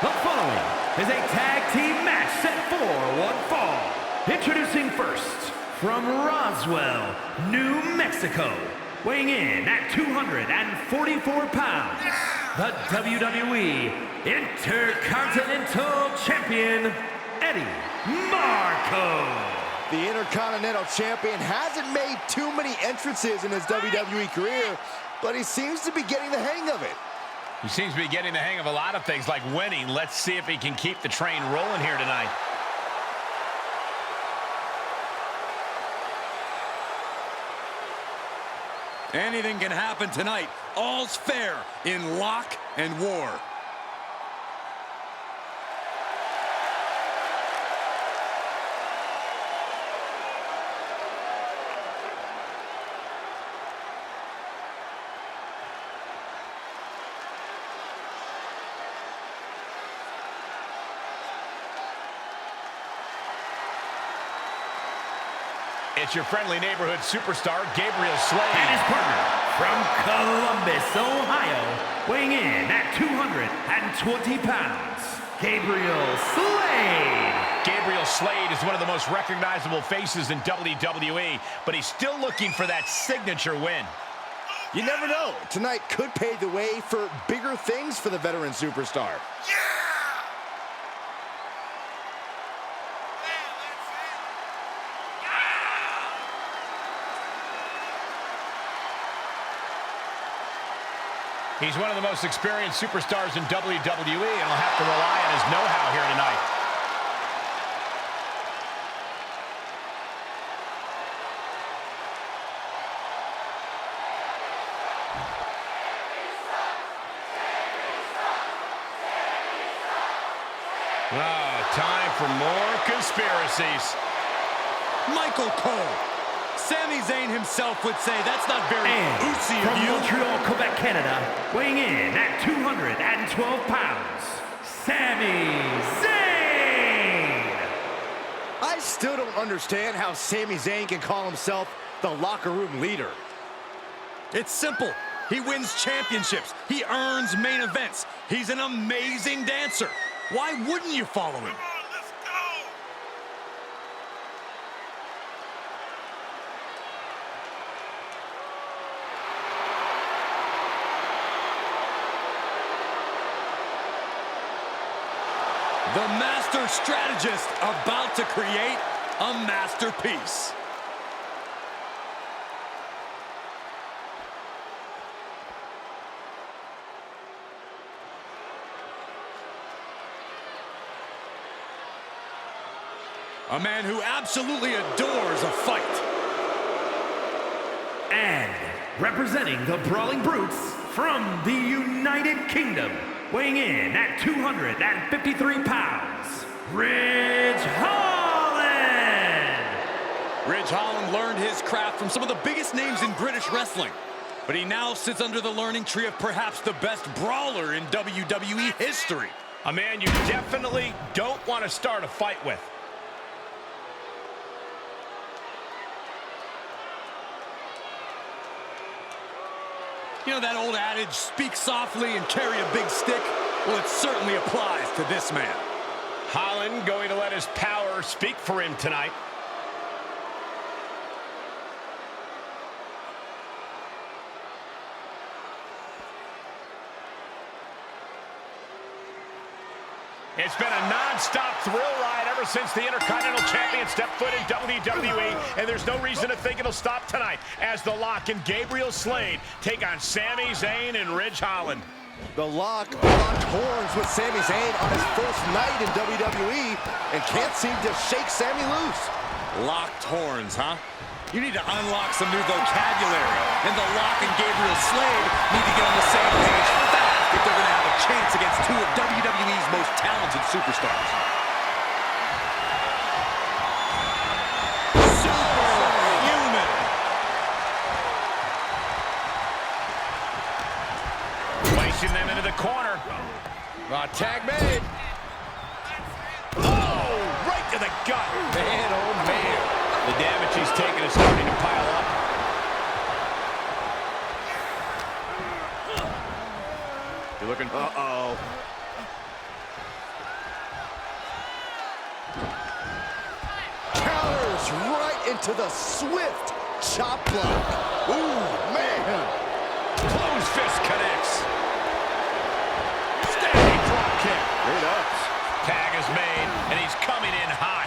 The following is a tag team match set for one fall. Introducing first, from Roswell, New Mexico, weighing in at 244 pounds, the WWE Intercontinental Champion, Eddie Marco. The Intercontinental Champion hasn't made too many entrances in his WWE career, but he seems to be getting the hang of it. He seems to be getting the hang of a lot of things like winning. Let's see if he can keep the train rolling here tonight. Anything can happen tonight. All's fair in Lock and War. It's your friendly neighborhood superstar, Gabriel Slade. And his partner from Columbus, Ohio, weighing in at 220 pounds, Gabriel Slade. Gabriel Slade is one of the most recognizable faces in WWE, but he's still looking for that signature win. You never know. Tonight could pave the way for bigger things for the veteran superstar. He's one of the most experienced superstars in WWE, and he'll have to rely on his know-how here tonight. Time for more conspiracies. Michael Cole. Sami Zayn himself would say that's not very oozy of from you. Montreal, Quebec, Canada, weighing in at 212 pounds, Sami Zayn! I still don't understand how Sami Zayn can call himself the locker room leader. It's simple. He wins championships. He earns main events. He's an amazing dancer. Why wouldn't you follow him? The master strategist about to create a masterpiece. A man who absolutely adores a fight. And representing the Brawling Brutes from the United Kingdom, weighing in at 253 pounds, Ridge Holland! Ridge Holland learned his craft from some of the biggest names in British wrestling, but he now sits under the learning tree of perhaps the best brawler in WWE history. A man you definitely don't want to start a fight with. You know that old adage, speak softly and carry a big stick? Well, it certainly applies to this man. Holland going to let his power speak for him tonight. It's been a non-stop thrill ride ever since the Intercontinental Champion stepped foot in WWE, and there's no reason to think it'll stop tonight as The Lock and Gabriel Slade take on Sami Zayn and Ridge Holland. The Lock locked horns with Sami Zayn on his first night in WWE and can't seem to shake Sami loose. Locked horns, huh? You need to unlock some new vocabulary, and The Lock and Gabriel Slade need to get on the same page fast if they're going to have a chance against two of WWE's most talented superstars. Superhuman! Placing them into the corner. Tag made. Oh, right to the gut. Man, oh man. The damage he's taken is starting to pile up. You're looking... Uh-oh. Counters right into the swift chop block. Ooh, man. Closed fist connects. Standing drop kick. Great ups. Tag is made, and he's coming in hot.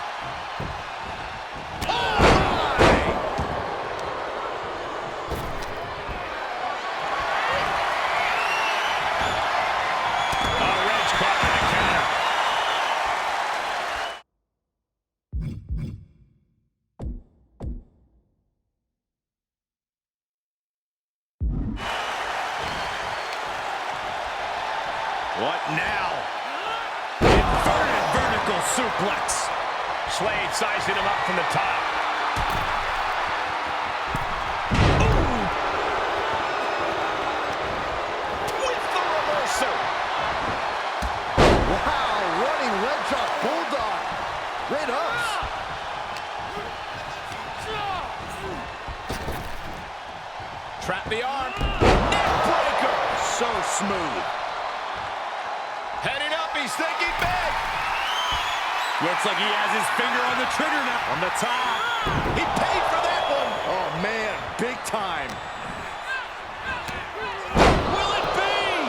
What now? Inverted vertical suplex. Slade sizing him up from the top. Ooh. With the reversal. Wow, running leg drop bulldog. Great ups. Trap the arm. Neck breaker. So smooth. Heading up, he's thinking big. Looks like he has his finger on the trigger now. On the top. He paid for that one. Oh, man, big time. Will it be?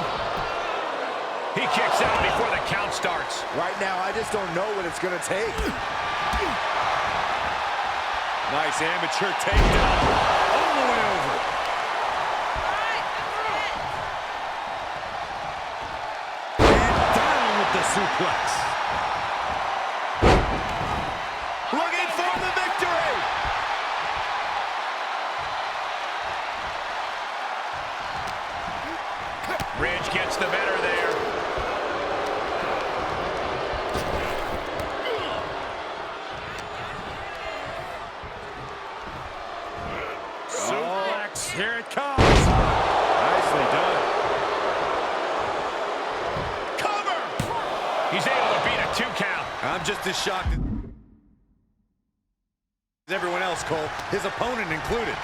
He kicks out before the count starts. Right now, I just don't know what it's going to take. Nice amateur takedown. All the way over. The suplex. Looking for the victory. Ridge gets the better there. Suplex. Here it comes. Nicely done. He's able to beat a 2 count. I'm just as shocked as everyone else, Cole, his opponent included.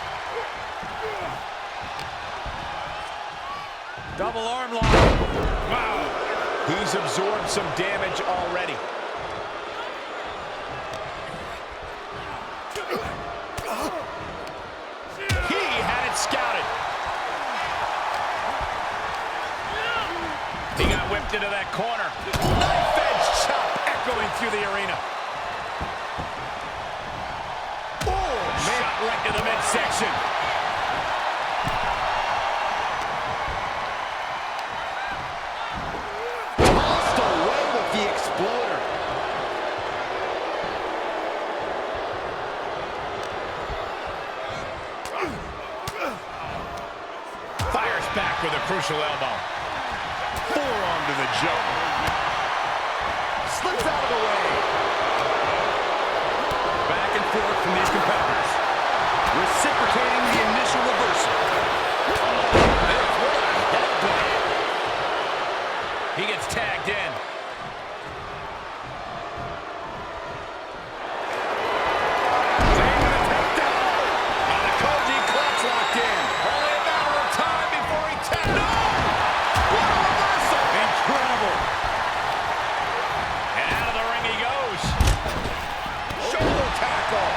Double arm lock. Wow. He's absorbed some damage already. He had it scouted. He got whipped into that corner. Knife edge chop echoing through the arena. right to the midsection. Tossed away with the exploder. Fires back with a crucial elbow. Forearm to the jump. Slips out of the way. Back and forth from these competitors. Reciprocating the initial reversal. There's what a headbutt. He gets tagged in. Zayn with a takedown. And the Koji clutch locked in. Only a matter of time before he tapped. No! What a reversal! Incredible. And out of the ring he goes. Shoulder tackle.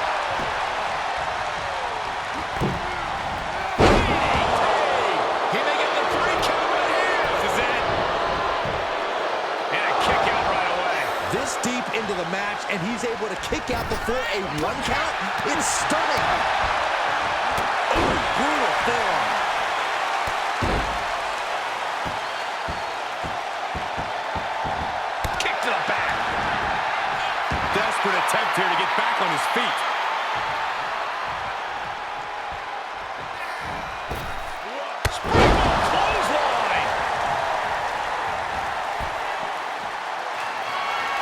He may get the 3 count right here. This is it. And a kick out right away. This deep into the match, and he's able to kick out before a 1 count. It's stunning. Oh, brutal forearm. Kick to the back. Desperate attempt here to get back on his feet. Springboard clothesline.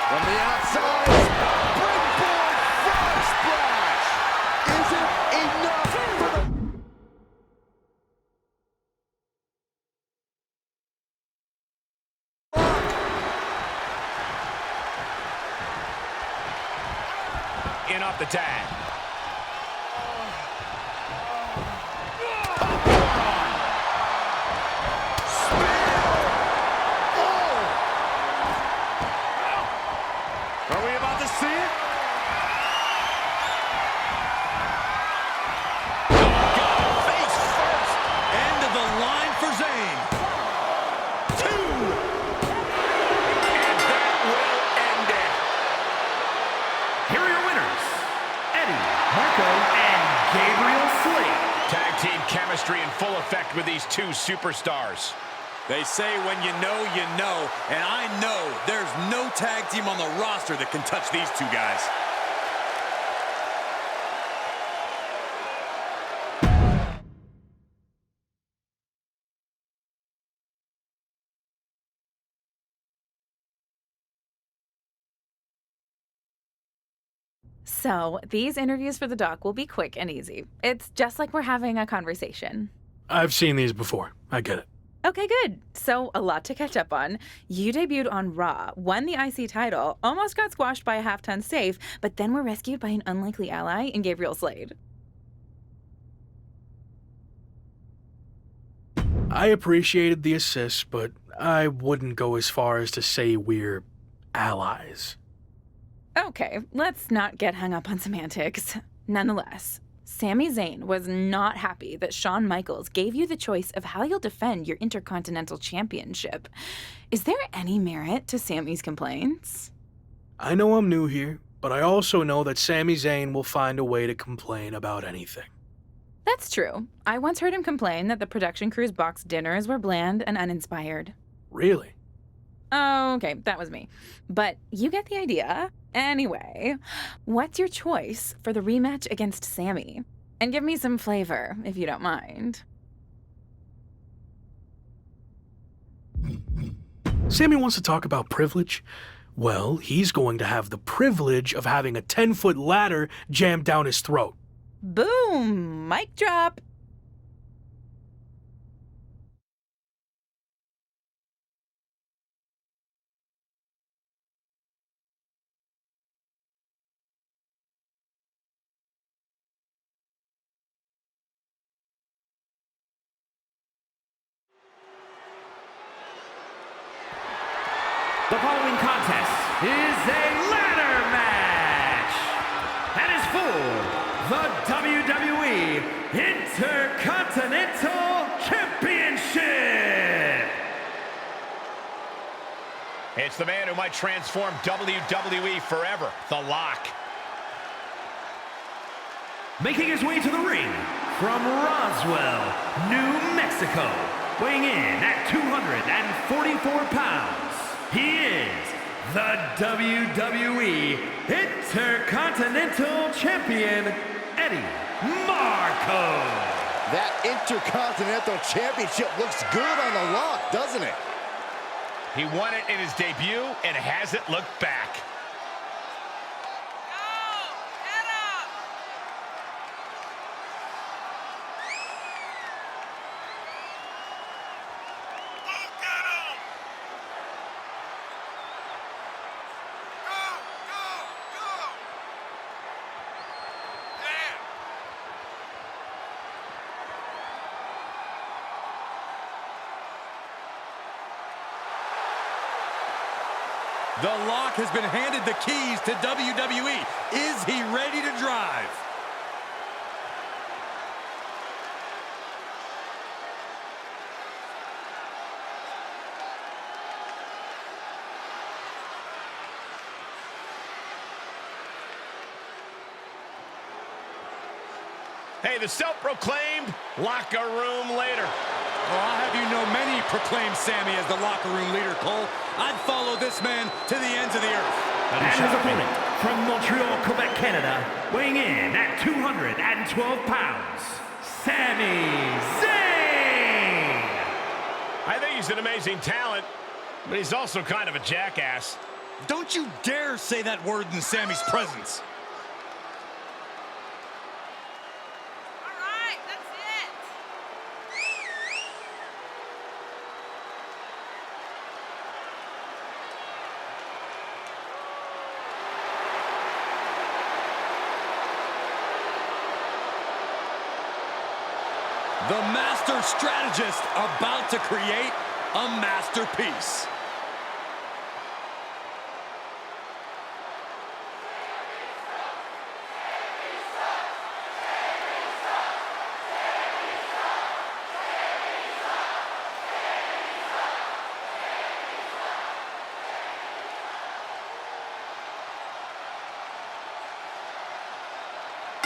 From the outside, springboard frog splash. Is it enough for the... In off the tag. Are we about to see it? Oh, God, face first. End of the line for Zayn. 2. And that will end it. Here are your winners, Eddie, Marco, and Gabriel Slade. Tag team chemistry in full effect with these 2 superstars. They say when you know, and I know there's no tag team on the roster that can touch these 2 guys. So, these interviews for the doc will be quick and easy. It's just like we're having a conversation. I've seen these before. I get it. Okay, good. So, a lot to catch up on. You debuted on Raw, won the IC title, almost got squashed by a half-ton safe, but then were rescued by an unlikely ally in Gabriel Slade. I appreciated the assist, but I wouldn't go as far as to say we're allies. Okay, let's not get hung up on semantics. Nonetheless, Sami Zayn was not happy that Shawn Michaels gave you the choice of how you'll defend your Intercontinental Championship. Is there any merit to Sami's complaints? I know I'm new here, but I also know that Sami Zayn will find a way to complain about anything. That's true. I once heard him complain that the production crew's box dinners were bland and uninspired. Really? Oh, okay, that was me. But you get the idea. Anyway, what's your choice for the rematch against Sami? And give me some flavor, if you don't mind. Sami wants to talk about privilege? Well, he's going to have the privilege of having a 10-foot ladder jammed down his throat. Boom! Mic drop! The following contest is a ladder match and is for the WWE Intercontinental Championship. It's the man who might transform WWE forever, The Lock. Making his way to the ring from Roswell, New Mexico, weighing in at 244 pounds, he is the WWE Intercontinental Champion, Eddie Marco. That Intercontinental Championship looks good on the lock, doesn't it? He won it in his debut and hasn't looked back. The Lock has been handed the keys to WWE. Is he ready to drive? Hey, the self-proclaimed locker room leader. Well, I'll have you know many proclaim Sami as the locker room leader, Cole. I'd follow this man to the ends of the earth. And his opponent from Montreal, Quebec, Canada, weighing in at 212 pounds, Sami Zayn. I think he's an amazing talent, but he's also kind of a jackass. Don't you dare say that word in Sami's presence. The master strategist about to create a masterpiece.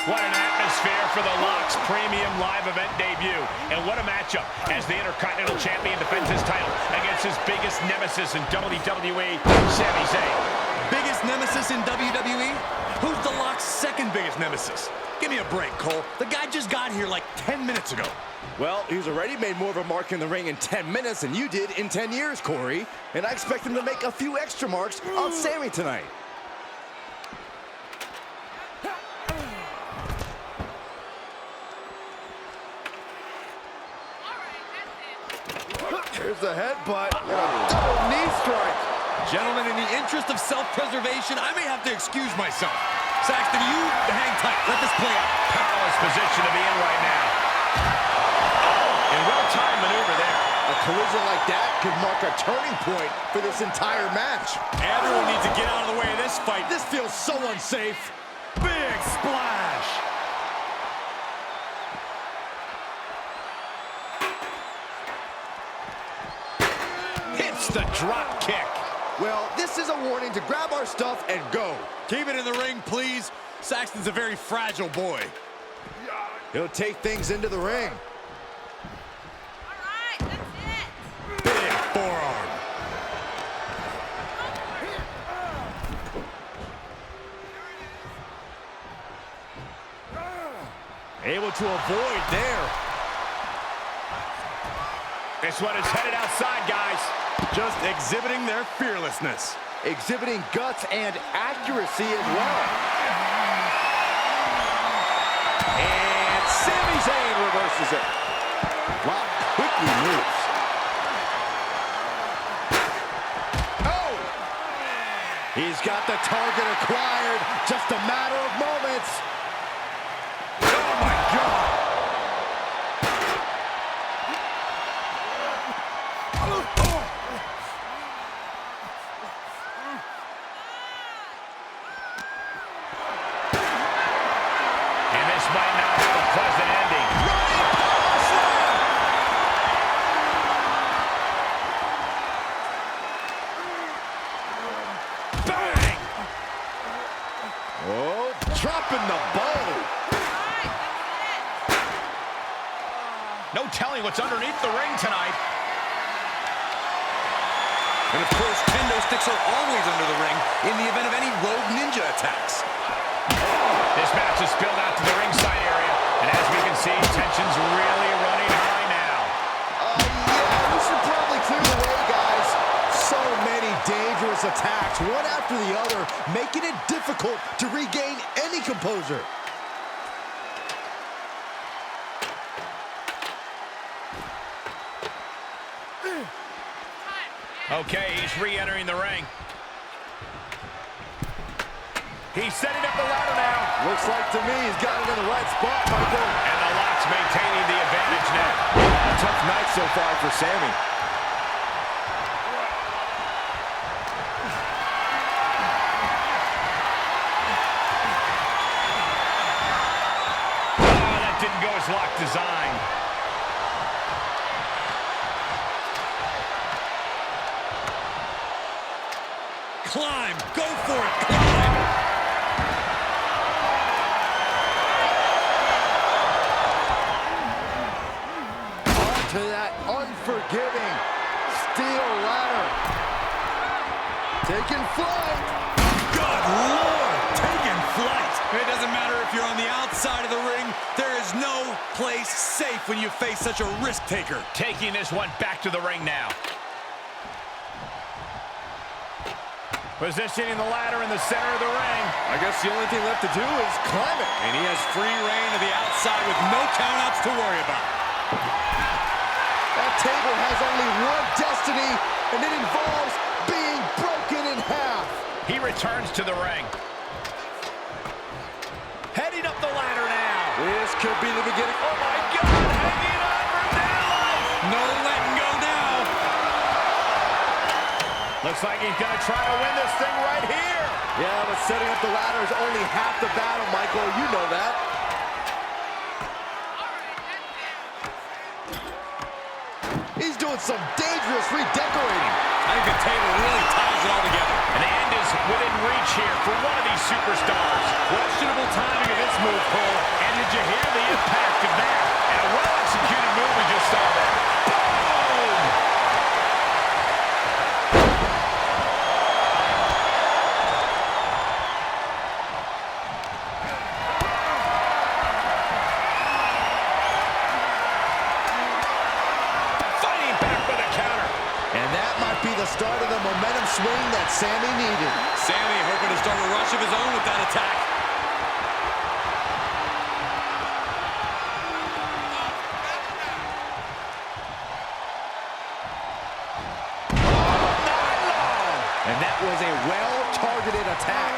What an atmosphere for the Lock's premium live event debut. And what a matchup as the Intercontinental Champion defends his title against his biggest nemesis in WWE, Sami Zayn. Biggest nemesis in WWE? Who's the Lock's second biggest nemesis? Give me a break, Cole. The guy just got here like 10 minutes ago. Well, he's already made more of a mark in the ring in 10 minutes than you did in 10 years, Corey. And I expect him to make a few extra marks on Sami tonight. Here's the headbutt. Double knee strike. Gentlemen, in the interest of self-preservation, I may have to excuse myself. Saxton, you hang tight. Let this play out. Perilous position to be in right now. Oh, and well-timed maneuver there. A collision like that could mark a turning point for this entire match. Everyone needs to get out of the way of this fight. This feels so unsafe. Big splash. Hits the drop kick. Well, this is a warning to grab our stuff and go. Keep it in the ring, please. Saxton's a very fragile boy. He'll take things into the ring. All right, that's it. Big forearm. Able to avoid there. This one is headed outside, guys. Just exhibiting their fearlessness. Exhibiting guts and accuracy as well. And Sami Zayn reverses it. Wow, quickly moves. Oh! He's got the target acquired. Just a matter of moments. Oh, my God. And this might not have a pleasant ending. Running power slam! Bang! Oh, drop No telling what's underneath the ring tonight. And of course, kendo sticks are always under the ring in the event of any rogue ninja attacks. This match is spilled out to the ringside area, and as we can see, tension's really running high now. Yeah, we should probably clear the way, guys. So many dangerous attacks, one after the other, making it difficult to regain any composure. Okay, he's re-entering the ring. He's setting up the ladder now. Looks like to me he's got it in the right spot, Michael. And the Lock's maintaining the advantage now. A tough night so far for Sami. Oh, that didn't go as Lock designed. Climb, go for it, climb. To that unforgiving steel ladder. Taking flight. Good Lord, taking flight. It doesn't matter if you're on the outside of the ring. There is no place safe when you face such a risk taker. Taking this one back to the ring now. Positioning the ladder in the center of the ring. I guess the only thing left to do is climb it. And he has free reign to the outside with no countouts to worry about. That table has only one destiny, and it involves being broken in half. He returns to the ring. Heading up the ladder now. This could be the beginning. Oh my God, hanging on for dear life. No letting go now. Looks like he's gonna try to win this thing right here. Yeah, but setting up the ladder is only half the battle, Michael. You know that. He's doing some dangerous redecorating. I think the table really ties it all together. And the end is within reach here for one of these superstars. Questionable timing of this move, Cole. And did you hear the impact of that? And a well-executed move we just saw there. Boom! Fighting back with a counter. And that might be the start of the momentum swing that Sami needed. Sami hoping to start a rush of his own with that attack. And that was a well-targeted attack.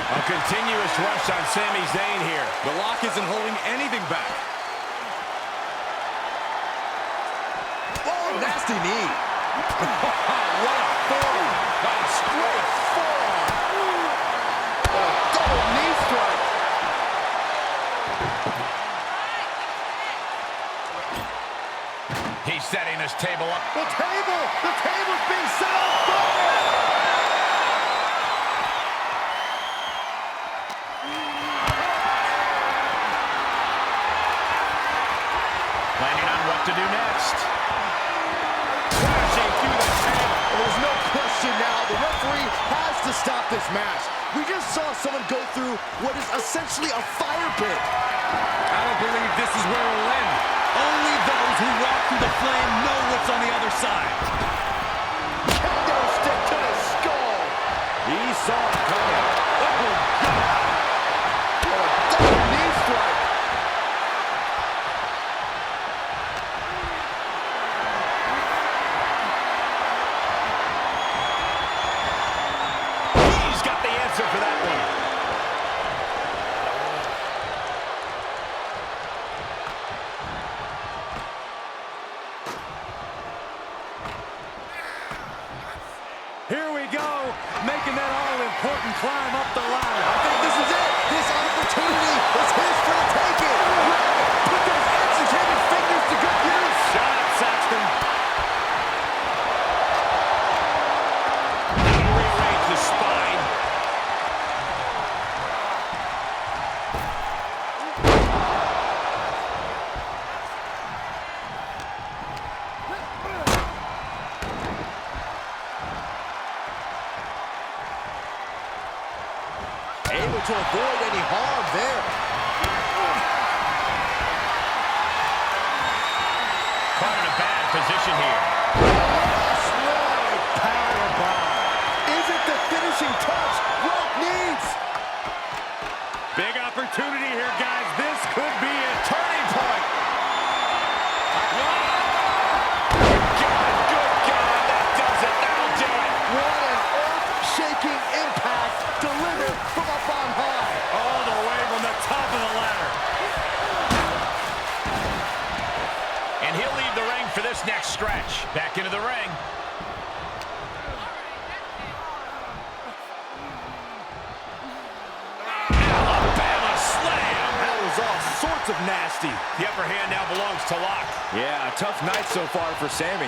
A continuous rush on Sami Zayn here. The Lock isn't holding anything back. Oh, nasty knee. What a forearm. A straight forearm. Double knee strike. He's setting his table up. The table's being set on fire. Planning on what to do next. Crashing through the table. There's no question now. The referee has to stop this match. We just saw someone go through what is essentially a fire pit. I don't believe this is where it'll end. Only those who walk through the flame know what's on the other side. Kendo stick to the skull. He saw it coming. Oh, God. A double knee strike. He's got the answer for that one. Here we go, making that all-important climb up the ladder. I think this is it. This opportunity is his for the taking. Put those executed fingers to good use. Shot at Saxton. That'll rearrange the spine. able to avoid any harm there. Caught in a bad position here. Slide powerbomb. Is it the finishing touch Rock needs? Big opportunity here, guys. This could be a turning point. Good God, that does it. That'll do it. What an earth-shaking impact delivered from up on high. All the way from the top of the ladder. And he'll leave the ring for this next stretch. Back into the ring. Alabama slam. That was all sorts of nasty. The upper hand now belongs to Locke. Yeah, a tough night so far for Sami.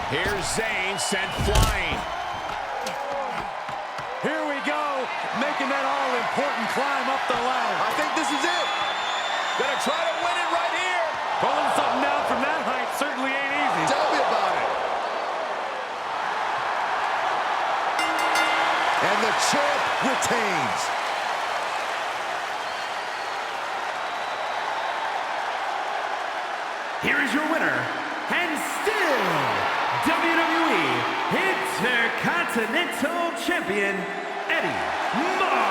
Here's Zayn sent flying. Here we go, making that all-important climb up the ladder. I think this is it. Gonna try to win it right here. Pulling something down from that height certainly ain't easy. Tell me about it. And the champ retains. Here is your winner, and still WWE Intercontinental Champion, Eddie Martin.